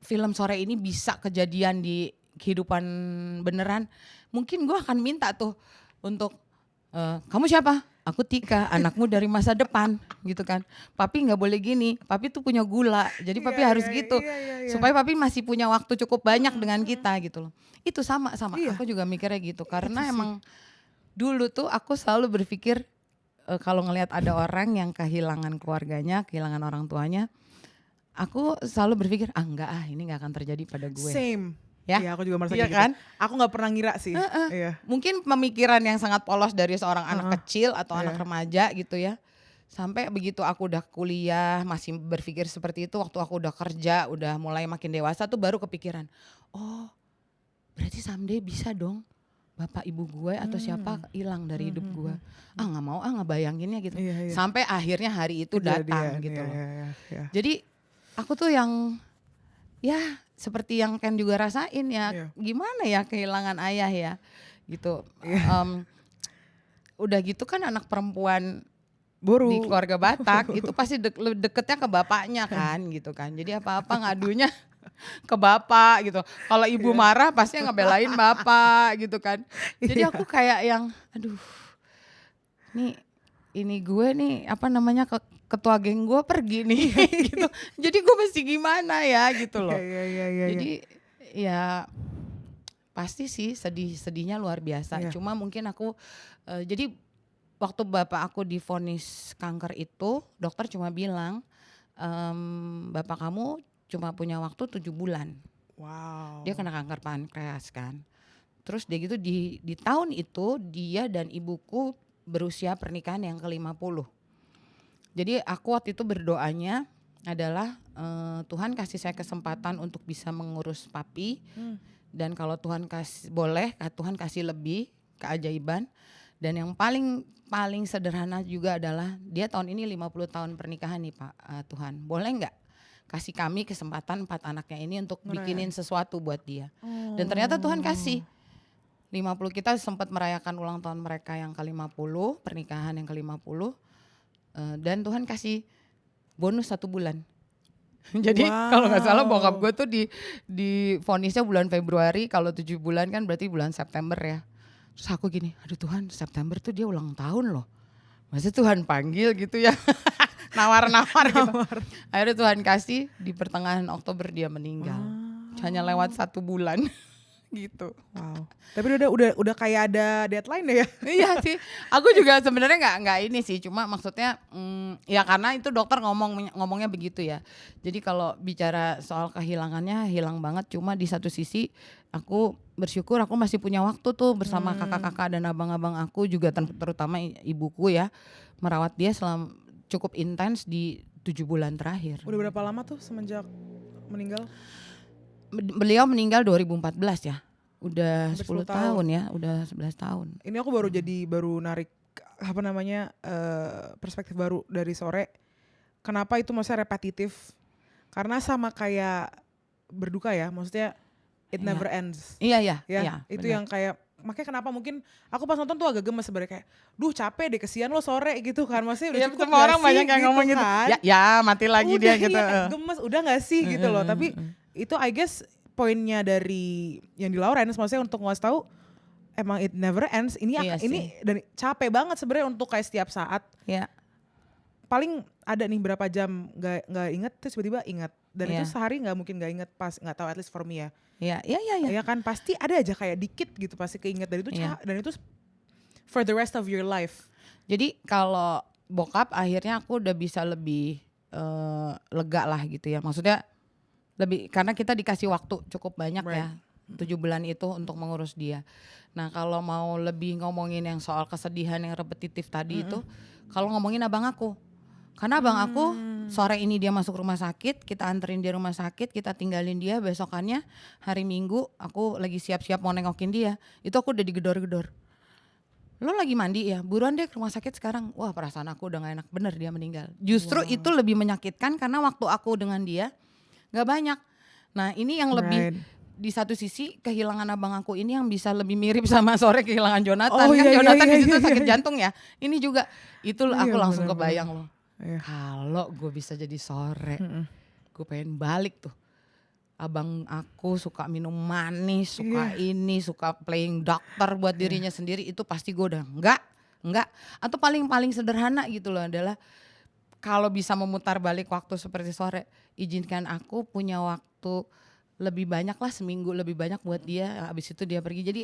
film sore ini bisa kejadian di kehidupan beneran, mungkin gue akan minta tuh untuk kamu siapa? Aku Tika, anakmu dari masa depan gitu kan. Papi gak boleh gini, papi tuh punya gula, jadi papi harus gitu. Supaya papi masih punya waktu cukup banyak dengan kita gitu loh. Itu sama, aku juga mikirnya gitu. Karena emang dulu tuh aku selalu berpikir kalau ngelihat ada orang yang kehilangan keluarganya, kehilangan orang tuanya, aku selalu berpikir enggak ini gak akan terjadi pada gue. Same. Ya, iya aku juga merasa iya gitu. Kan? Aku nggak pernah ngira sih. Iya. Mungkin pemikiran yang sangat polos dari seorang anak kecil atau anak remaja gitu ya. Sampai begitu aku udah kuliah masih berpikir seperti itu. Waktu aku udah kerja, udah mulai makin dewasa tuh baru kepikiran. Oh, berarti someday bisa dong bapak ibu gue atau siapa hilang dari hidup gue. Nggak mau ngebayanginnya gitu. Sampai akhirnya hari itu datang gitu loh. Jadi aku tuh yang ya seperti yang Ken juga rasain ya, gimana ya kehilangan ayah ya gitu. Udah gitu kan anak perempuan Boru di keluarga Batak itu pasti deketnya ke bapaknya kan gitu kan. Jadi apa-apa ngadunya ke bapak gitu. Kalau ibu marah pasti ngebelain bapak gitu kan. Jadi aku kayak yang aduh ini gue nih apa namanya ketua geng gue pergi nih gitu. Jadi gue mesti gimana ya gitu loh. Jadi ya pasti sih sedihnya luar biasa. Cuma mungkin aku jadi waktu bapak aku divonis kanker itu, dokter cuma bilang bapak kamu cuma punya waktu 7 bulan. Wow. Dia kena kanker pankreas kan. Terus dia gitu di tahun itu dia dan ibuku berusia pernikahan yang ke-50. Jadi aku waktu itu berdoanya adalah Tuhan kasih saya kesempatan untuk bisa mengurus papi. Dan kalau Tuhan boleh, Tuhan kasih lebih keajaiban. Dan yang paling sederhana juga adalah dia tahun ini 50 tahun pernikahan nih Pak Tuhan. Boleh nggak kasih kami kesempatan 4 anaknya ini untuk bikinin sesuatu buat dia. Dan ternyata Tuhan kasih. 50 kita sempat merayakan ulang tahun mereka yang ke-50, pernikahan yang ke-50. Dan Tuhan kasih bonus 1 bulan. Jadi kalau nggak salah bokap gue tuh di vonisnya bulan Februari, kalau 7 bulan kan berarti bulan September ya. Terus aku gini, aduh Tuhan, September tuh dia ulang tahun loh. Masa Tuhan panggil gitu ya. Nawar-nawar gitu. Akhirnya Tuhan kasih di pertengahan Oktober dia meninggal. Hanya lewat 1 bulan gitu. Wow. Tapi udah kayak ada deadline ya. Iya sih. Aku juga sebenarnya nggak ini sih, cuma maksudnya ya karena itu dokter ngomongnya begitu ya. Jadi kalau bicara soal kehilangannya hilang banget, cuma di satu sisi aku bersyukur aku masih punya waktu tuh bersama kakak-kakak dan abang-abang aku juga, terutama ibuku ya, merawat dia selama cukup intens di 7 bulan terakhir. Udah berapa lama tuh semenjak meninggal? Beliau meninggal 2014 ya. Udah 10 tahun ya, udah 11 tahun. Ini aku baru narik perspektif baru dari Sore. Kenapa itu maksudnya repetitif? Karena sama kayak berduka ya, maksudnya it never ends. Iya. Itu bener. Yang kayak makanya kenapa mungkin aku pas nonton tuh agak gemes sebenarnya, kayak capek deh, kesian lo Sore gitu kan, maksudnya udah cukup semua orang banyak yang gitu ngomong gitu kan? ya mati lagi udah, dia gitu. Gemes udah gak sih gitu loh. Tapi itu I guess poinnya dari yang di Lawrence, maksudnya untuk ngasih tahu emang it never ends. Ini dan capek banget sebenarnya untuk kayak setiap saat. Iya. Paling ada nih berapa jam nggak inget, terus tiba-tiba ingat, dan itu sehari nggak mungkin nggak inget, pas nggak tahu, at least for me ya. Iya. Ya kan pasti ada aja kayak dikit gitu pasti keinget, dan itu dan itu for the rest of your life. Jadi kalau bokap akhirnya aku udah bisa lebih lega lah gitu ya. Maksudnya lebih karena kita dikasih waktu cukup banyak ya. 7 bulan itu untuk mengurus dia. Nah, kalau mau lebih ngomongin yang soal kesedihan yang repetitif tadi itu, kalau ngomongin abang aku. Karena abang aku sore ini dia masuk rumah sakit, kita anterin dia rumah sakit, kita tinggalin dia, besokannya hari Minggu aku lagi siap-siap mau nengokin dia. Itu aku udah digedor-gedor. Lo lagi mandi ya, buruan deh ke rumah sakit sekarang. Wah, perasaan aku udah gak enak, bener dia meninggal. Justru itu lebih menyakitkan karena waktu aku dengan dia gak banyak. Nah, ini yang lebih di satu sisi kehilangan abang aku ini yang bisa lebih mirip sama Sore kehilangan Jonathan. Jonathan di situ sakit jantung ya. Ini juga itu aku langsung kebayang loh. Kalau gue bisa jadi Sore, gue pengen balik tuh. Abang aku suka minum manis, suka ini, suka playing dokter buat dirinya sendiri, itu pasti gue udah enggak. Atau paling sederhana gitu loh adalah kalau bisa memutar balik waktu seperti Sore, izinkan aku punya waktu lebih banyak lah, seminggu lebih banyak buat dia, habis itu dia pergi. Jadi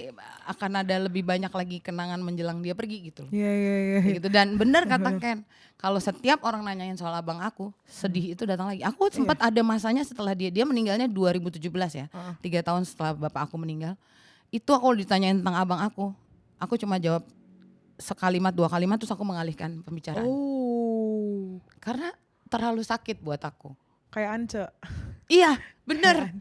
akan ada lebih banyak lagi kenangan menjelang dia pergi gitu loh. Iya. Gitu. Dan benar kata Ken, kalau setiap orang nanyain soal abang aku, sedih itu datang lagi. Aku sempat ada masanya setelah dia meninggalnya 2017 ya, 3 tahun setelah bapak aku meninggal. Itu aku ditanyain tentang abang aku cuma jawab sekalimat 2 kalimat terus aku mengalihkan pembicaraan. Karena terlalu sakit buat aku. Kayak Ance. Iya, bener.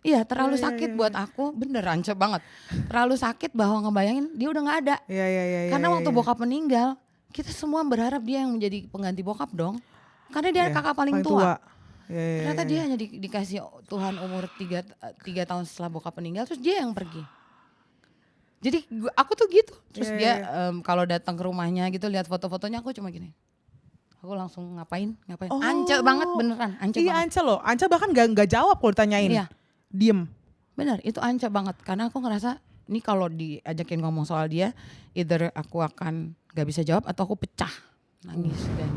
Iya, terlalu sakit buat aku, bener Ance banget. Terlalu sakit bahwa ngebayangin dia udah gak ada. Iya. Karena waktu bokap meninggal, kita semua berharap dia yang menjadi pengganti bokap dong. Karena dia kakak paling tua. Ternyata dia hanya dikasih Tuhan umur 3 tahun setelah bokap meninggal, terus dia yang pergi. Jadi aku tuh gitu. Terus dia kalau datang ke rumahnya gitu, lihat foto-fotonya aku cuma gini. Aku langsung ngapain? Ance banget beneran, Ance banget. Ance loh, Ance bahkan gak jawab kalau ditanyain. Iya. Diem. Bener, itu Ance banget. Karena aku ngerasa, ini kalau diajakin ngomong soal dia, either aku akan gak bisa jawab atau aku pecah. Nangis dan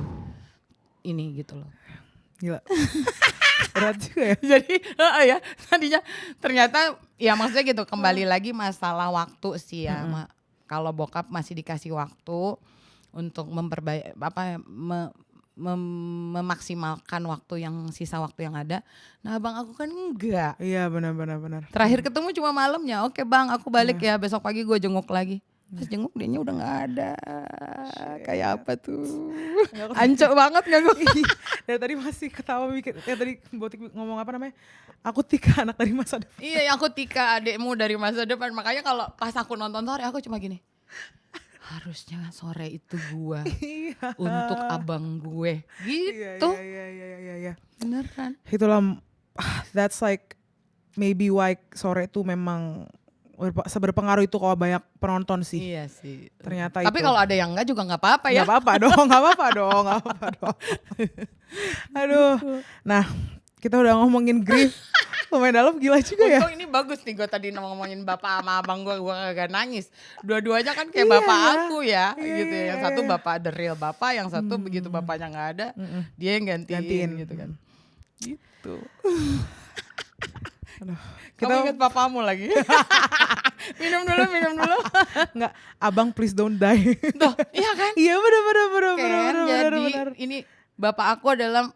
ini gitu loh. Gila. Berat juga ya. Jadi ya tadinya ternyata ya maksudnya gitu, kembali lagi masalah waktu sih ya. Kalau bokap masih dikasih waktu untuk memaksimalkan waktu yang sisa waktu yang ada. Nah, abang aku kan enggak. Iya, benar. Terakhir ketemu cuma malamnya. Oke bang, aku balik ya, besok pagi gue jenguk lagi. Pas jenguk dianya udah nggak ada. Kayak apa tuh? Ancok banget nggak gue? Dari tadi masih ketawa mikir. Tadi Botik ngomong apa namanya? Aku Tika, anak dari masa depan. Iya, aku Tika, adekmu dari masa depan. Makanya kalau pas aku nonton Sore, aku cuma gini. Harusnya Sore itu gue untuk abang gue gitu. Iya. Beneran. Itulah, that's like maybe why Sore itu memang seberpengaruh itu kalau banyak penonton sih. Iya sih. Ternyata tapi itu. kalau ada yang enggak juga nggak apa-apa ya. Nggak apa-apa dong. Aduh. Nah, kita udah ngomongin grief Pemain dalam gila juga ya. Untung ini bagus nih gue tadi ngomongin bapak sama abang gue kagak nangis. Dua-duanya kan kayak bapak aku ya gitu ya. Yang satu bapak the real bapak, yang satu begitu bapaknya gak ada dia yang gantiin gitu kan. Gitu. Aduh, Kamu ingat papamu lagi? minum dulu. Enggak, abang please don't die. Tuh, iya kan? Iya benar. Jadi ini bapak aku adalah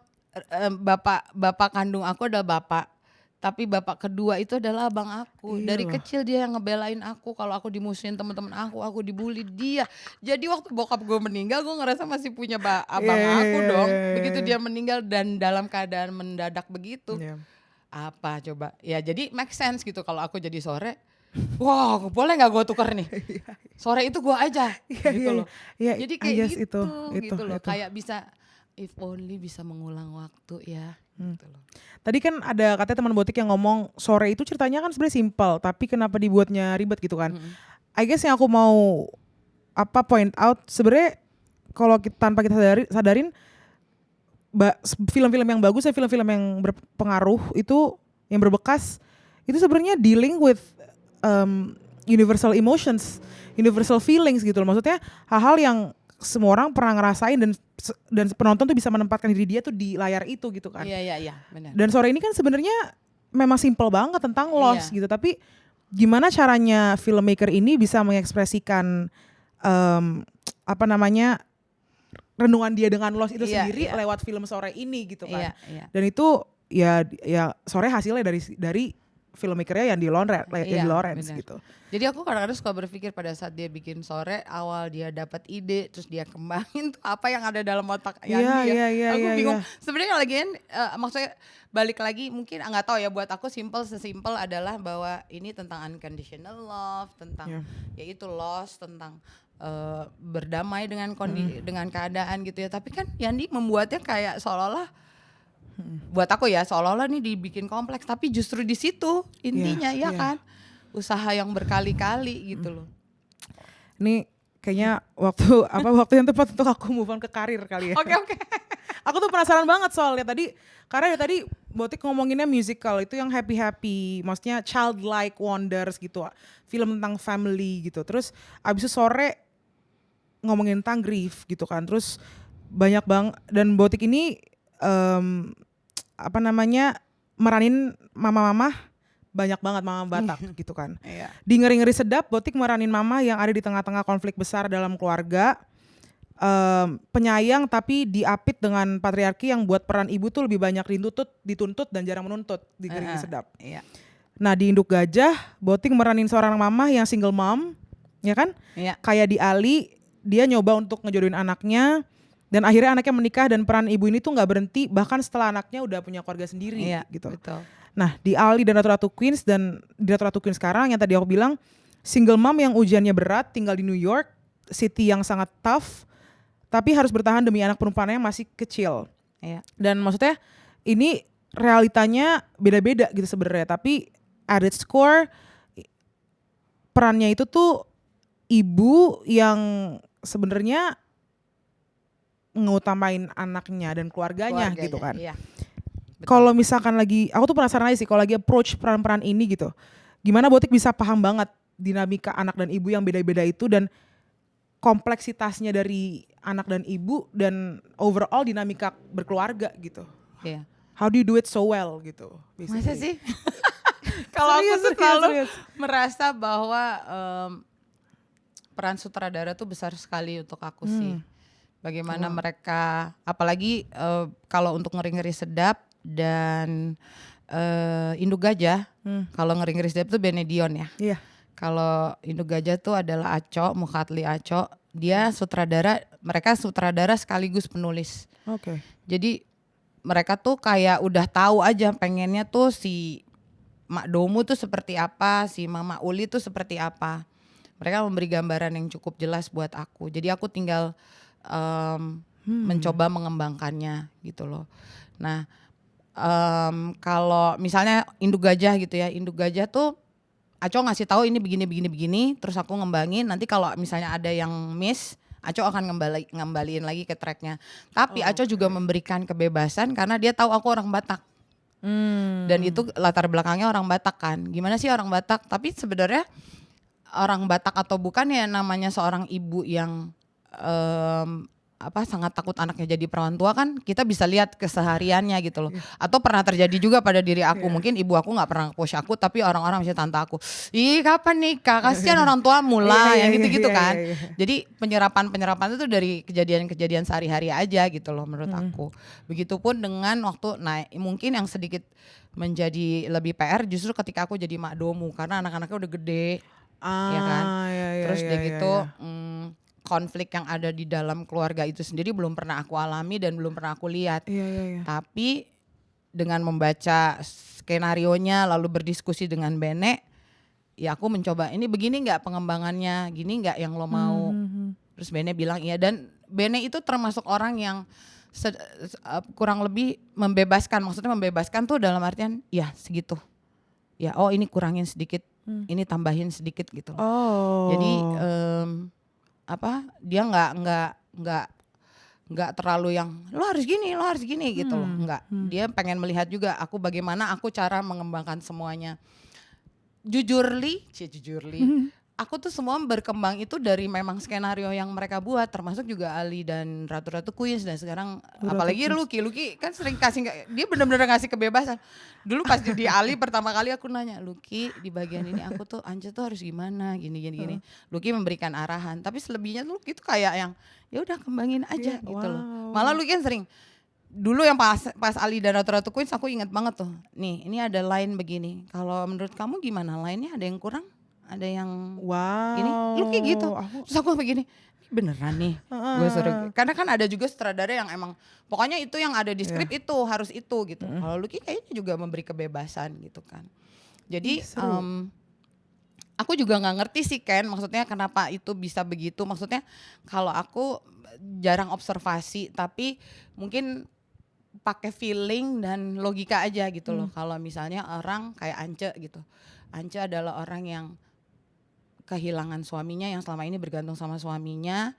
bapak kandung aku adalah bapak. Tapi bapak kedua itu adalah abang aku. Iya Dari loh. kecil dia yang ngebelain aku. Kalau aku dimusuhin teman-teman aku dibully dia. Jadi waktu bokap gue meninggal, gue ngerasa masih punya abang aku dong. Begitu dia meninggal dan dalam keadaan mendadak begitu. Apa coba? Ya jadi make sense gitu kalau aku jadi Sore. Wah, boleh nggak gue tuker nih? Sore itu gue aja gitu loh. Jadi kayak gitu loh. Kayak bisa if only bisa mengulang waktu ya. Gitu loh. Tadi kan ada katanya teman Botik yang ngomong Sore itu ceritanya kan sebenarnya simpel, tapi kenapa dibuatnya ribet gitu kan? I guess yang aku mau point out sebenarnya kalau tanpa kita sadarin film-film yang bagus ya, film-film yang berpengaruh itu, yang berbekas itu sebenarnya dealing with universal emotions, universal feelings gitu loh. Maksudnya hal-hal yang semua orang pernah ngerasain dan penonton tuh bisa menempatkan diri dia tuh di layar itu gitu kan. Iya, benar. Dan Sore ini kan sebenarnya memang simple banget tentang loss gitu, tapi gimana caranya filmmaker ini bisa mengekspresikan renungan dia dengan loss itu sendiri lewat film Sore ini gitu kan. Dan itu ya Sore hasilnya dari filmmakernya yang di Lawrence gitu. Jadi aku kadang-kadang suka berpikir pada saat dia bikin Sore, awal dia dapat ide terus dia kembangin tuh apa yang ada dalam otak dia. Aku bingung. Sebenarnya lagian maksudnya balik lagi mungkin nggak tahu ya, buat aku sesimpel adalah bahwa ini tentang unconditional love, tentang yaitu loss, tentang berdamai dengan dengan keadaan gitu ya. Tapi kan Yandi membuatnya kayak seolah-olah buat aku ya seolah-olah nih dibikin kompleks, tapi justru di situ intinya kan usaha yang berkali-kali gitu loh. Ini kayaknya waktu yang tepat untuk aku move on ke karir kali ya. Oke. Aku tuh penasaran banget soalnya karena tadi Botik ngomonginnya musical itu yang happy, maksudnya childlike wonders gitu, film tentang family gitu. Terus abis itu Sore ngomongin tentang grief gitu kan. Terus banyak dan Botik ini meranin mama-mama banyak banget, mama Batak gitu kan. Di Ngeri-Ngeri Sedap Botik meranin mama yang ada di tengah-tengah konflik besar dalam keluarga, penyayang tapi diapit dengan patriarki yang buat peran ibu tuh lebih banyak dituntut dan jarang menuntut di Ngeri-Ngeri Sedap. Nah di Induk Gajah Botik meranin seorang mama yang single mom, ya kan? Kayak di Ali dia nyoba untuk ngejodohin anaknya. Dan akhirnya anaknya menikah dan peran ibu ini tuh nggak berhenti bahkan setelah anaknya udah punya keluarga sendiri gitu. Betul. Nah di Ali dan Ratu Queens dan di Ratu Queens sekarang yang tadi aku bilang single mom yang ujiannya berat tinggal di New York, city yang sangat tough, tapi harus bertahan demi anak perempuannya yang masih kecil. Dan maksudnya ini realitanya beda-beda gitu sebenarnya, tapi at its core perannya itu tuh ibu yang sebenarnya ngutamain anaknya dan keluarganya gitu kan. Kalau misalkan aku tuh penasaran aja sih kalau lagi approach peran-peran ini gitu, gimana Botik bisa paham banget dinamika anak dan ibu yang beda-beda itu dan kompleksitasnya dari anak dan ibu dan overall dinamika berkeluarga gitu. How do you do it so well gitu? Basically. Masa sih? Kalau aku tuh selalu merasa bahwa peran sutradara tuh besar sekali untuk aku sih. Bagaimana mereka, apalagi kalau untuk Ngeri-Ngeri Sedap dan Induk Gajah, kalau Ngeri-Ngeri Sedap tuh Benedion ya. Kalau Induk Gajah tuh adalah Aco, Mukhatli Aco, dia mereka sutradara sekaligus penulis. Jadi mereka tuh kayak udah tahu aja pengennya tuh si Mak Domu tuh seperti apa, si Mama Uli tuh seperti apa. Mereka memberi gambaran yang cukup jelas buat aku. Jadi aku tinggal mencoba mengembangkannya gitu loh. Nah kalau misalnya Induk Gajah gitu ya, Induk Gajah tuh Aco ngasih tahu ini begini, terus aku ngembangin. Nanti kalau misalnya ada yang miss, Aco akan ngembaliin lagi ke tracknya. Tapi Aco juga memberikan kebebasan karena dia tahu aku orang Batak. Dan itu latar belakangnya orang Batak kan. Gimana sih orang Batak? Tapi sebenarnya orang Batak atau bukan ya, namanya seorang ibu yang sangat takut anaknya jadi perawan tua kan, kita bisa lihat kesehariannya gitu loh. Atau pernah terjadi juga pada diri aku, mungkin ibu aku nggak pernah push aku, tapi orang-orang misalnya tante aku, ih kapan nikah, kasihan orang tua mulai yang gitu-gitu kan. Jadi penyerapan itu dari kejadian-kejadian sehari-hari aja gitu loh menurut aku. Begitupun dengan waktu mungkin yang sedikit menjadi lebih PR justru ketika aku jadi mak domu, karena anak-anaknya udah gede, ya kan. Terus dia gitu. Konflik yang ada di dalam keluarga itu sendiri belum pernah aku alami dan belum pernah aku lihat. Tapi dengan membaca skenarionya lalu berdiskusi dengan Bene, ya aku mencoba ini begini nggak pengembangannya, gini nggak yang lo mau. Terus Bene bilang iya, dan Bene itu termasuk orang yang kurang lebih membebaskan. Maksudnya membebaskan tuh dalam artian ya segitu. Ya ini kurangin sedikit, ini tambahin sedikit gitu. Jadi dia nggak terlalu yang lo harus gini gitu loh, nggak. Dia pengen melihat juga aku bagaimana aku cara mengembangkan semuanya. Jujurly aku tuh semua berkembang itu dari memang skenario yang mereka buat, termasuk juga Ali dan Ratu-Ratu Queens, dan sekarang apalagi Lucky kan sering dia benar-benar ngasih kebebasan. Dulu pas di Ali pertama kali aku nanya, Lucky di bagian ini aku tuh Anja tuh harus gimana gini. Lucky memberikan arahan, tapi selebihnya tuh Lucky tuh kayak yang ya udah kembangin aja gitu loh. Malah Lucky kan sering dulu yang pas Ali dan Ratu-Ratu Queens aku ingat banget tuh. Nih, ini ada line begini. Kalau menurut kamu gimana line-nya, ada yang kurang? Ada yang gini, lu kayak gitu. Terus aku begini, beneran nih gue suruh. Karena kan ada juga sutradara yang emang pokoknya itu yang ada di skrip itu harus itu gitu. Kalau Lucky kayaknya juga memberi kebebasan gitu kan. Jadi aku juga nggak ngerti sih Ken, maksudnya kenapa itu bisa begitu. Maksudnya kalau aku jarang observasi, tapi mungkin pakai feeling dan logika aja gitu loh. Kalau misalnya orang kayak Ance gitu, Ance adalah orang yang kehilangan suaminya, yang selama ini bergantung sama suaminya,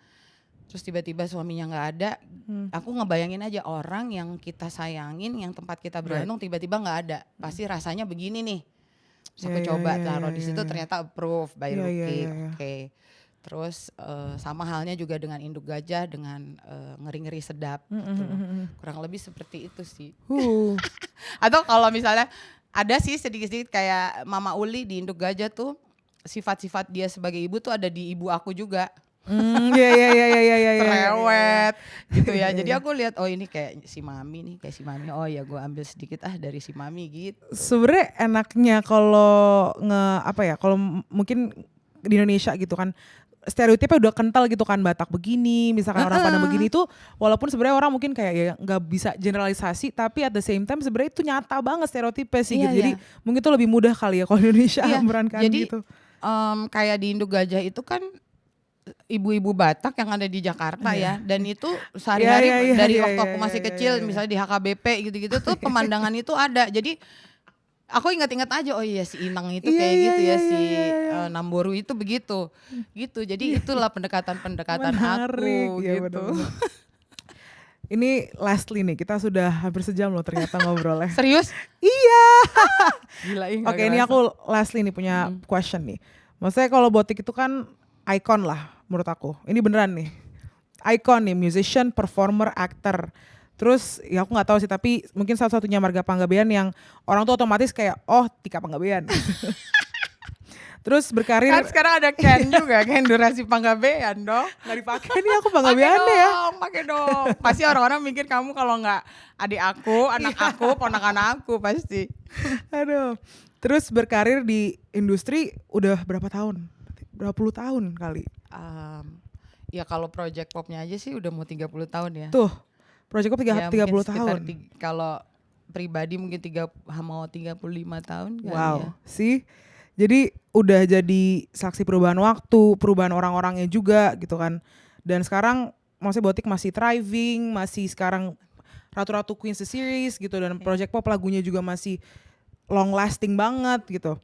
terus tiba-tiba suaminya nggak ada. Aku ngebayangin aja orang yang kita sayangin, yang tempat kita bergantung tiba-tiba nggak ada, pasti rasanya begini nih. Terus aku coba taruh di situ, ternyata approve by Lucky. Oke. Terus sama halnya juga dengan Induk Gajah, dengan Ngeri-Ngeri Sedap gitu loh. Kurang lebih seperti itu sih. Atau kalau misalnya ada sih sedikit-sedikit kayak Mama Uli di Induk Gajah tuh, sifat-sifat dia sebagai ibu tuh ada di ibu aku juga. Cerewet gitu ya. Jadi aku lihat ini kayak si Mami nih, kayak si Mami. Oh ya gue ambil sedikit dari si Mami gitu. Sebenarnya enaknya kalau kalau mungkin di Indonesia gitu kan, stereotipnya udah kental gitu kan, Batak begini, misalkan orang Padang begini tuh, walaupun sebenarnya orang mungkin kayak ya nggak bisa generalisasi, tapi at the same time sebenarnya itu nyata banget stereotipnya sih gitu. Jadi mungkin itu lebih mudah kali ya kalau Indonesia memerankan gitu. Kayak di Induk Gajah itu kan ibu-ibu Batak yang ada di Jakarta ya, dan itu sehari-hari dari waktu aku masih kecil, misalnya di HKBP gitu-gitu tuh pemandangan itu ada. Jadi aku ingat-ingat aja, oh iya si Inang itu kayak gitu ya, si Namboru itu begitu gitu. Jadi itulah pendekatan aku gitu. Ini lastly nih, kita sudah hampir sejam loh ternyata ngobrolnya. Serius? Iya. Gila. Oke, ini aku lastly nih punya question nih. Maksudnya kalau Botik itu kan icon lah menurut aku. Ini beneran nih. Icon nih, musician, performer, actor. Terus ya aku gak tahu sih, tapi mungkin satu-satunya marga Panggabean yang orang tuh otomatis kayak Tika Panggabean. Terus berkarir. Kan sekarang ada Ken juga, Ken Durasi Panggabean dong. Gak dipakai nih aku Panggabean deh ya. Pakai dong. Pasti orang-orang mikir kamu kalau gak adik aku, anak aku, ponakan aku pasti. Aduh. Terus berkarir di industri udah berapa tahun? Berapa puluh tahun kali? Ya kalau project popnya aja sih udah mau 30 tahun ya. Tuh. Project Pop 30 tahun. Kalau pribadi mungkin mau 35 tahun kan. Wow, ya. sih. Jadi udah jadi saksi perubahan waktu, perubahan orang-orangnya juga gitu kan. Dan sekarang maksudnya Botik masih thriving, masih sekarang Ratu-Ratu Queens the series gitu, dan Project Pop lagunya juga masih long lasting banget gitu.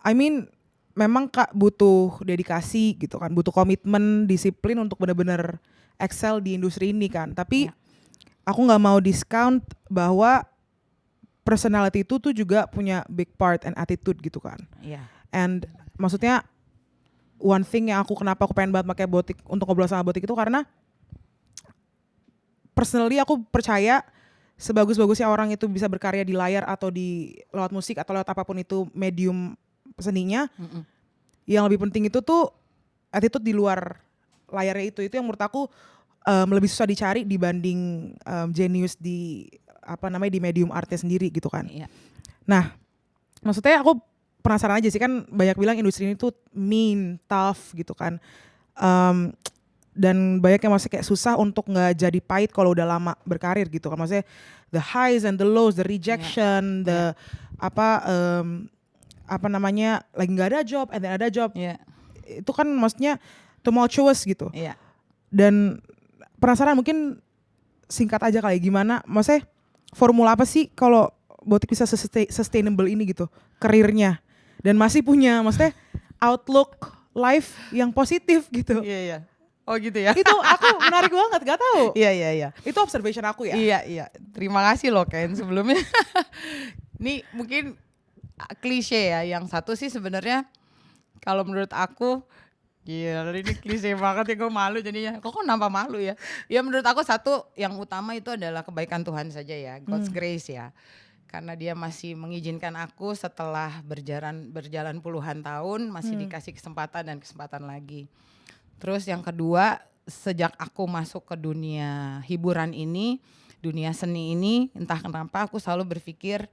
I mean memang Kak butuh dedikasi gitu kan, butuh komitmen, disiplin untuk benar-benar excel di industri ini kan. Tapi aku nggak mau discount bahwa personality itu tuh juga punya big part and attitude gitu kan. And maksudnya one thing yang kenapa aku pengen banget pakai Botik untuk ngobrol sama Botik itu karena personally aku percaya sebagus-bagusnya orang itu bisa berkarya di layar atau di lewat musik atau lewat apapun itu medium seninya, yang lebih penting itu tuh attitude di luar layarnya itu yang menurut aku lebih susah dicari dibanding genius di di medium artnya sendiri gitu kan. Nah, maksudnya aku penasaran aja sih, kan banyak bilang industri ini tuh mean, tough gitu kan. Dan banyak yang maksudnya kayak susah untuk nggak jadi pahit kalau udah lama berkarir gitu kan. Maksudnya the highs and the lows, the rejection, the lagi nggak ada job and then ada job. Itu kan maksudnya tumultuous gitu. Dan penasaran, mungkin singkat aja kali gimana, maksudnya formula apa sih kalau Botik bisa sustainable ini gitu karirnya dan masih punya maksudnya outlook life yang positif gitu. Oh gitu ya. Itu aku menarik banget, gak tahu. Iya. Itu observation aku ya. Iya. Terima kasih loh Ken sebelumnya. Nih mungkin klise ya. Yang satu sih sebenarnya kalau menurut aku, gila ini klise banget ya, gue malu jadinya. Kok nampak malu ya? Ya menurut aku satu yang utama itu adalah kebaikan Tuhan saja ya, God's grace ya. Karena dia masih mengizinkan aku setelah berjalan puluhan tahun masih dikasih kesempatan lagi. Terus yang kedua, sejak aku masuk ke dunia hiburan ini, dunia seni ini, entah kenapa aku selalu berpikir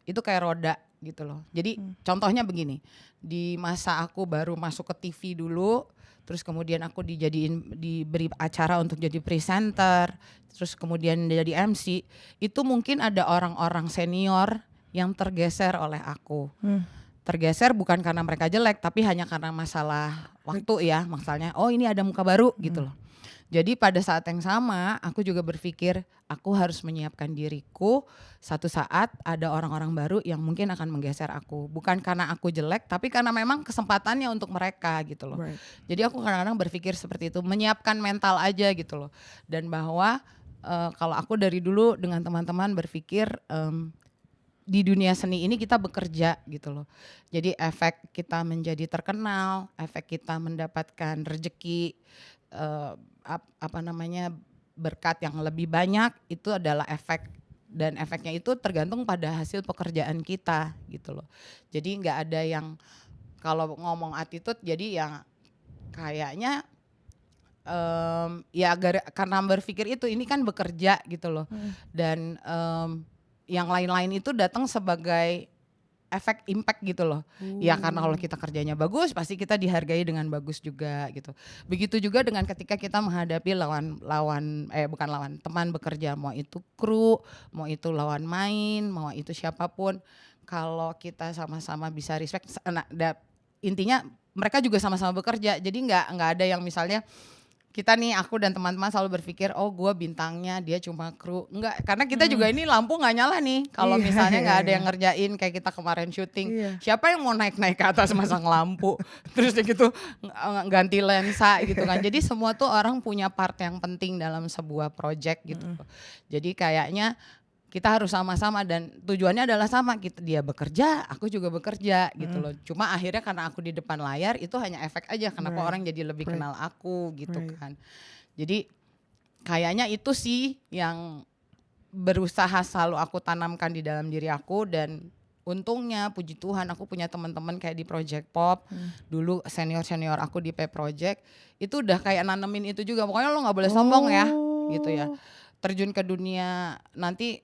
itu kayak roda gitu loh. Jadi contohnya begini, di masa aku baru masuk ke TV dulu, terus kemudian aku diberi acara untuk jadi presenter, terus kemudian jadi MC, itu mungkin ada orang-orang senior yang tergeser oleh aku. Tergeser bukan karena mereka jelek, tapi hanya karena masalah waktu ya, masalahnya ini ada muka baru gitu loh. Jadi pada saat yang sama aku juga berpikir aku harus menyiapkan diriku, satu saat ada orang-orang baru yang mungkin akan menggeser aku. Bukan karena aku jelek, tapi karena memang kesempatannya untuk mereka gitu loh. Jadi aku kadang-kadang berpikir seperti itu, menyiapkan mental aja gitu loh. Dan bahwa kalau aku dari dulu dengan teman-teman berpikir di dunia seni ini kita bekerja gitu loh. Jadi efek kita menjadi terkenal, efek kita mendapatkan rezeki, berkat yang lebih banyak, itu adalah efek, dan efeknya itu tergantung pada hasil pekerjaan kita gitu loh. Jadi nggak ada yang, kalau ngomong attitude jadi yang kayaknya karena berpikir ini kan bekerja gitu loh. Dan yang lain-lain itu datang sebagai efek impact gitu loh. Ya karena kalau kita kerjanya bagus pasti kita dihargai dengan bagus juga gitu. Begitu juga dengan ketika kita menghadapi teman bekerja, mau itu kru, mau itu lawan main, mau itu siapapun. Kalau kita sama-sama bisa respect, intinya mereka juga sama-sama bekerja. Jadi nggak ada yang misalnya kita nih, aku dan teman-teman selalu berpikir gue bintangnya, dia cuma kru. Enggak, karena kita juga ini lampu gak nyala nih kalau misalnya gak ada yang ngerjain kayak kita kemarin syuting. Siapa yang mau naik-naik ke atas masang lampu terus gitu ganti lensa gitu kan. Jadi semua tuh orang punya part yang penting dalam sebuah project gitu. Jadi kayaknya kita harus sama-sama dan tujuannya adalah sama, dia bekerja, aku juga bekerja gitu loh. Cuma akhirnya karena aku di depan layar itu hanya efek aja, kenapa orang jadi lebih kenal aku gitu kan. Jadi kayaknya itu sih yang berusaha selalu aku tanamkan di dalam diri aku. Dan untungnya puji Tuhan aku punya teman-teman kayak di Project Pop, dulu senior aku di P Project, itu udah kayak nanemin itu juga, pokoknya lo gak boleh sombong ya gitu ya. Terjun ke dunia nanti,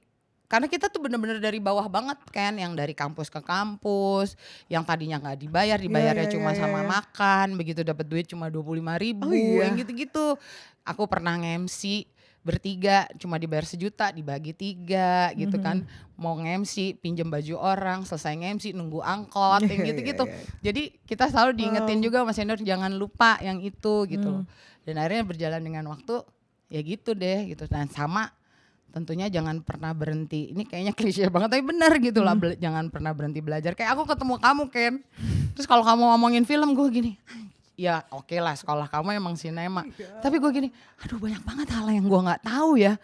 karena kita tuh bener-bener dari bawah banget kan, yang dari kampus ke kampus, yang tadinya gak dibayarnya cuma sama makan, begitu dapat duit cuma 25.000, yang gitu-gitu. Aku pernah nge-MC bertiga cuma dibayar 1 juta, dibagi 3 gitu kan. Mau nge-MC pinjem baju orang, selesai nge-MC nunggu angkot, yang gitu-gitu. Jadi kita selalu diingetin juga sama senior, jangan lupa yang itu gitu loh. Dan akhirnya berjalan dengan waktu ya gitu deh gitu. Dan sama tentunya jangan pernah berhenti. Ini kayaknya klise banget tapi benar gitu lah. Jangan pernah berhenti belajar. Kayak aku ketemu kamu Ken, terus kalau kamu ngomongin film gue gini, ya oke lah sekolah kamu emang sinema, tapi gue gini, aduh banyak banget hal yang gue nggak tahu ya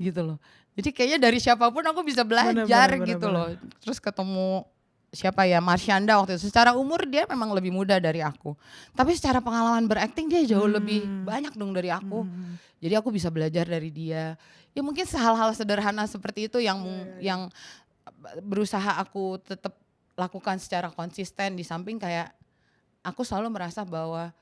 gitu loh. Jadi kayaknya dari siapapun aku bisa belajar gitu loh. Terus ketemu siapa ya, Marsyanda waktu itu. Secara umur dia memang lebih muda dari aku. Tapi secara pengalaman berakting dia jauh lebih banyak dong dari aku. Jadi aku bisa belajar dari dia. Ya mungkin hal-hal sederhana seperti itu yang berusaha aku tetap lakukan secara konsisten, di samping kayak aku selalu merasa bahwa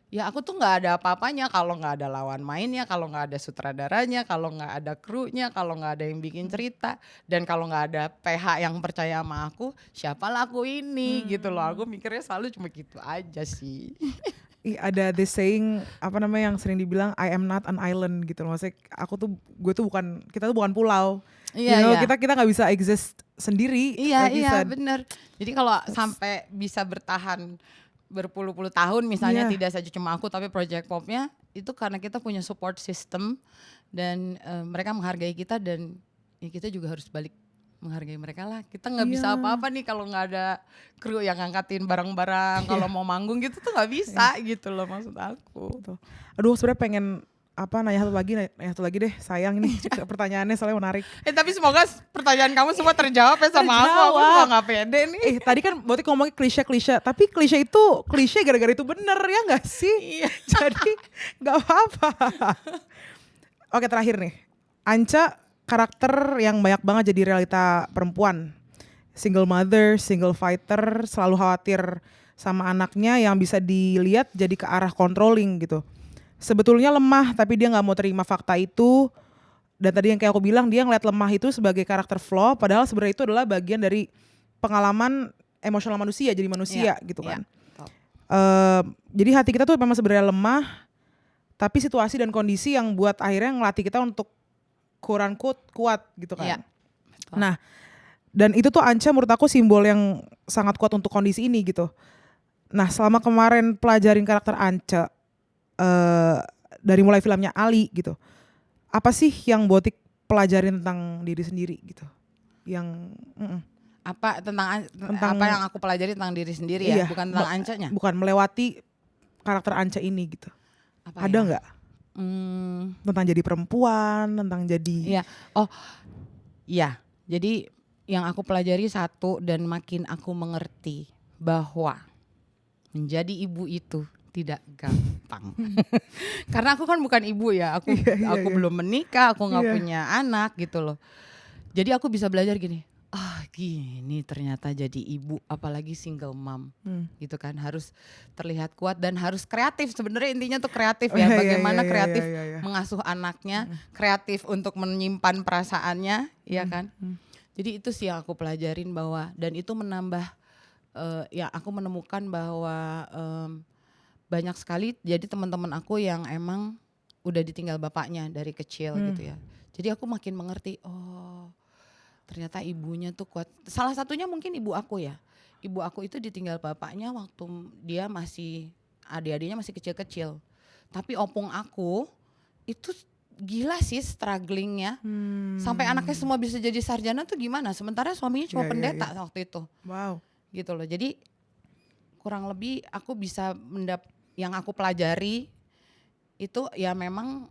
ya aku tuh nggak ada apa-apanya kalau nggak ada lawan mainnya, kalau nggak ada sutradaranya, kalau nggak ada krunya, kalau nggak ada yang bikin cerita, dan kalau nggak ada PH yang percaya sama aku, siapalah aku ini gitu loh. Aku mikirnya selalu cuma gitu aja sih. Ada this saying apa namanya yang sering dibilang I am not an island gitu loh. Maksudnya kita tuh bukan pulau. Iya, kita nggak bisa exist sendiri. Iya benar. Jadi kalau sampai bisa bertahan berpuluh-puluh tahun misalnya, tidak saja cuma aku tapi Project Popnya, itu karena kita punya support system dan mereka menghargai kita, dan ya kita juga harus balik menghargai mereka lah. Kita nggak bisa apa-apa nih kalau nggak ada kru yang ngangkatin barang-barang, kalau mau manggung gitu tuh nggak bisa gitu loh maksud aku. Aduh sebenarnya pengen nanya satu lagi deh, sayang ini pertanyaannya soalnya menarik. Tapi semoga pertanyaan kamu semua terjawab ya sama aku juga gak pede nih. Tadi kan berarti ngomongnya klise, tapi klise itu klise gara-gara itu bener ya gak sih? Iya. Jadi gak apa-apa. Oke, terakhir nih, Anca karakter yang banyak banget jadi realita perempuan. Single mother, single fighter, selalu khawatir sama anaknya yang bisa dilihat jadi ke arah controlling gitu. Sebetulnya lemah tapi dia gak mau terima fakta itu. Dan tadi yang kayak aku bilang, dia ngeliat lemah itu sebagai karakter flaw, padahal sebenarnya itu adalah bagian dari pengalaman emosional manusia, jadi manusia gitu kan. Jadi hati kita tuh memang sebenarnya lemah, tapi situasi dan kondisi yang buat akhirnya ngelatih kita untuk quote unquote kuat gitu kan. Nah, dan itu tuh Anca menurut aku simbol yang sangat kuat untuk kondisi ini gitu. Nah, selama kemarin pelajarin karakter Anca, dari mulai filmnya Ali gitu, apa sih yang Botik pelajarin tentang diri sendiri gitu? Yang apa yang aku pelajari tentang diri sendiri ya, bukan tentang Ancanya? Bukan, melewati karakter Anca ini gitu. Apa ada nggak? Tentang jadi perempuan, tentang jadi. Iya. Jadi yang aku pelajari satu, dan makin aku mengerti bahwa menjadi ibu itu tidak gampang. Karena aku kan bukan ibu ya, aku belum menikah, aku nggak punya anak gitu loh. Jadi aku bisa belajar gini, gini ternyata jadi ibu, apalagi single mom gitu kan, harus terlihat kuat dan harus kreatif. Sebenarnya intinya tuh kreatif ya, bagaimana kreatif mengasuh anaknya, kreatif untuk menyimpan perasaannya, ya kan. Jadi itu sih yang aku pelajarin bahwa, dan itu menambah, ya aku menemukan bahwa banyak sekali jadi teman-teman aku yang emang udah ditinggal bapaknya dari kecil gitu ya. Jadi aku makin mengerti, ternyata ibunya tuh kuat. Salah satunya mungkin ibu aku ya. Ibu aku itu ditinggal bapaknya waktu dia masih, adik-adiknya masih kecil-kecil. Tapi opung aku itu gila sih strugglingnya. Sampai anaknya semua bisa jadi sarjana tuh gimana. Sementara suaminya cuma pendeta waktu itu. Wow. Gitu loh. Jadi kurang lebih aku bisa yang aku pelajari itu ya memang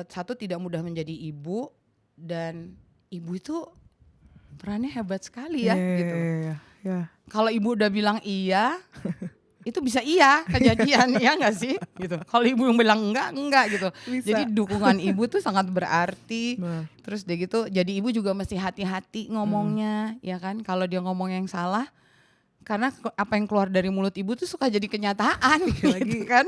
satu, tidak mudah menjadi ibu, dan ibu itu perannya hebat sekali ya gitu. Kalau ibu udah bilang iya, itu bisa iya kejadian ya nggak sih gitu. Kalau ibu yang bilang enggak gitu. Bisa. Jadi dukungan ibu tuh sangat berarti. Terus dia gitu, jadi ibu juga mesti hati-hati ngomongnya, ya kan. Kalau dia ngomong yang salah, karena apa yang keluar dari mulut ibu tuh suka jadi kenyataan gitu kan.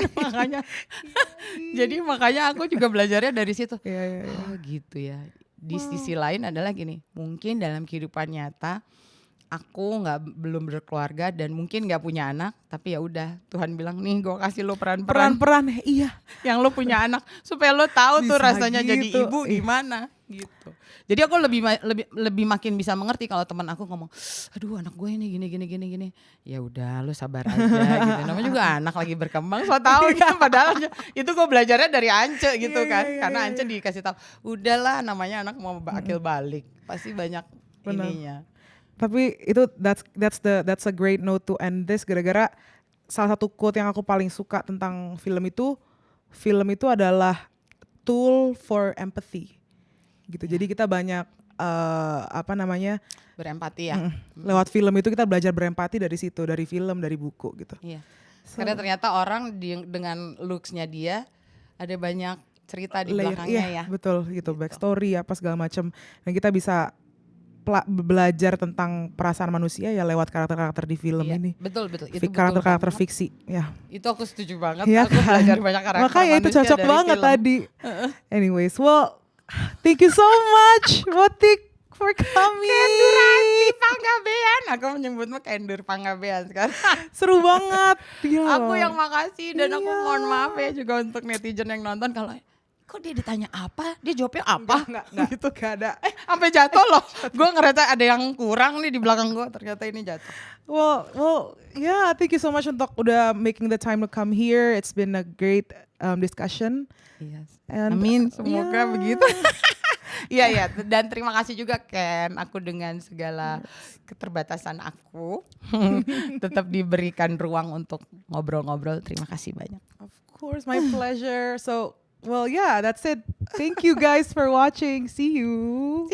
Makanya aku juga belajarnya dari situ. Oh gitu ya. Di sisi lain adalah gini, mungkin dalam kehidupan nyata aku belum berkeluarga dan mungkin nggak punya anak, tapi ya udah Tuhan bilang nih, gue kasih lo peran-peran yang lo punya anak supaya lo tahu tuh rasanya gitu. Jadi ibu gimana gitu. Jadi aku lebih makin bisa mengerti kalau teman aku ngomong, aduh anak gue ini gini. Ya udah lo sabar aja gitu. Namanya juga anak lagi berkembang, so tau kan. Padahal itu gue belajarnya dari Ance gitu kan. Karena Ance dikasih tahu, udahlah namanya anak mau akil balik, pasti banyak ininya. Tapi itu that's a great note to end this, gara-gara salah satu quote yang aku paling suka tentang film itu adalah tool for empathy. gitu. Jadi kita banyak berempati ya. Lewat film itu kita belajar berempati dari situ, dari film, dari buku gitu. Iya. Karena ternyata orang dengan looks-nya dia ada banyak cerita di belakangnya ya. Betul gitu, backstory apa segala macam. Dan kita bisa belajar tentang perasaan manusia ya lewat karakter-karakter di film ini. Betul. Itu karakter-karakter fiksi. Ya. Itu aku setuju banget. Ya, aku belajar banyak karakter makanya manusia itu cocok dari banget film. tadi. Anyways, well, thank you so much, Motik, for coming. Kendurasi Panggabean. Aku menyebutmu Kendur Panggabean sekarang. Seru banget. Aku yang makasih dan aku mohon maaf ya juga untuk netizen yang nonton kalau kok dia ditanya apa, dia jawabnya apa? Enggak gitu, gak ada. Sampai jatuh loh. Gue ngerasa ada yang kurang nih di belakang gue, ternyata ini jatuh. Well, yeah, thank you so much untuk udah making the time to come here. It's been a great discussion. Yes. And, Amin, semoga begitu. Iya, dan terima kasih juga Ken, aku dengan segala keterbatasan aku tetap diberikan ruang untuk ngobrol-ngobrol. Terima kasih banyak. Of course, my pleasure. So, well, yeah, that's it. Thank you guys for watching. See you.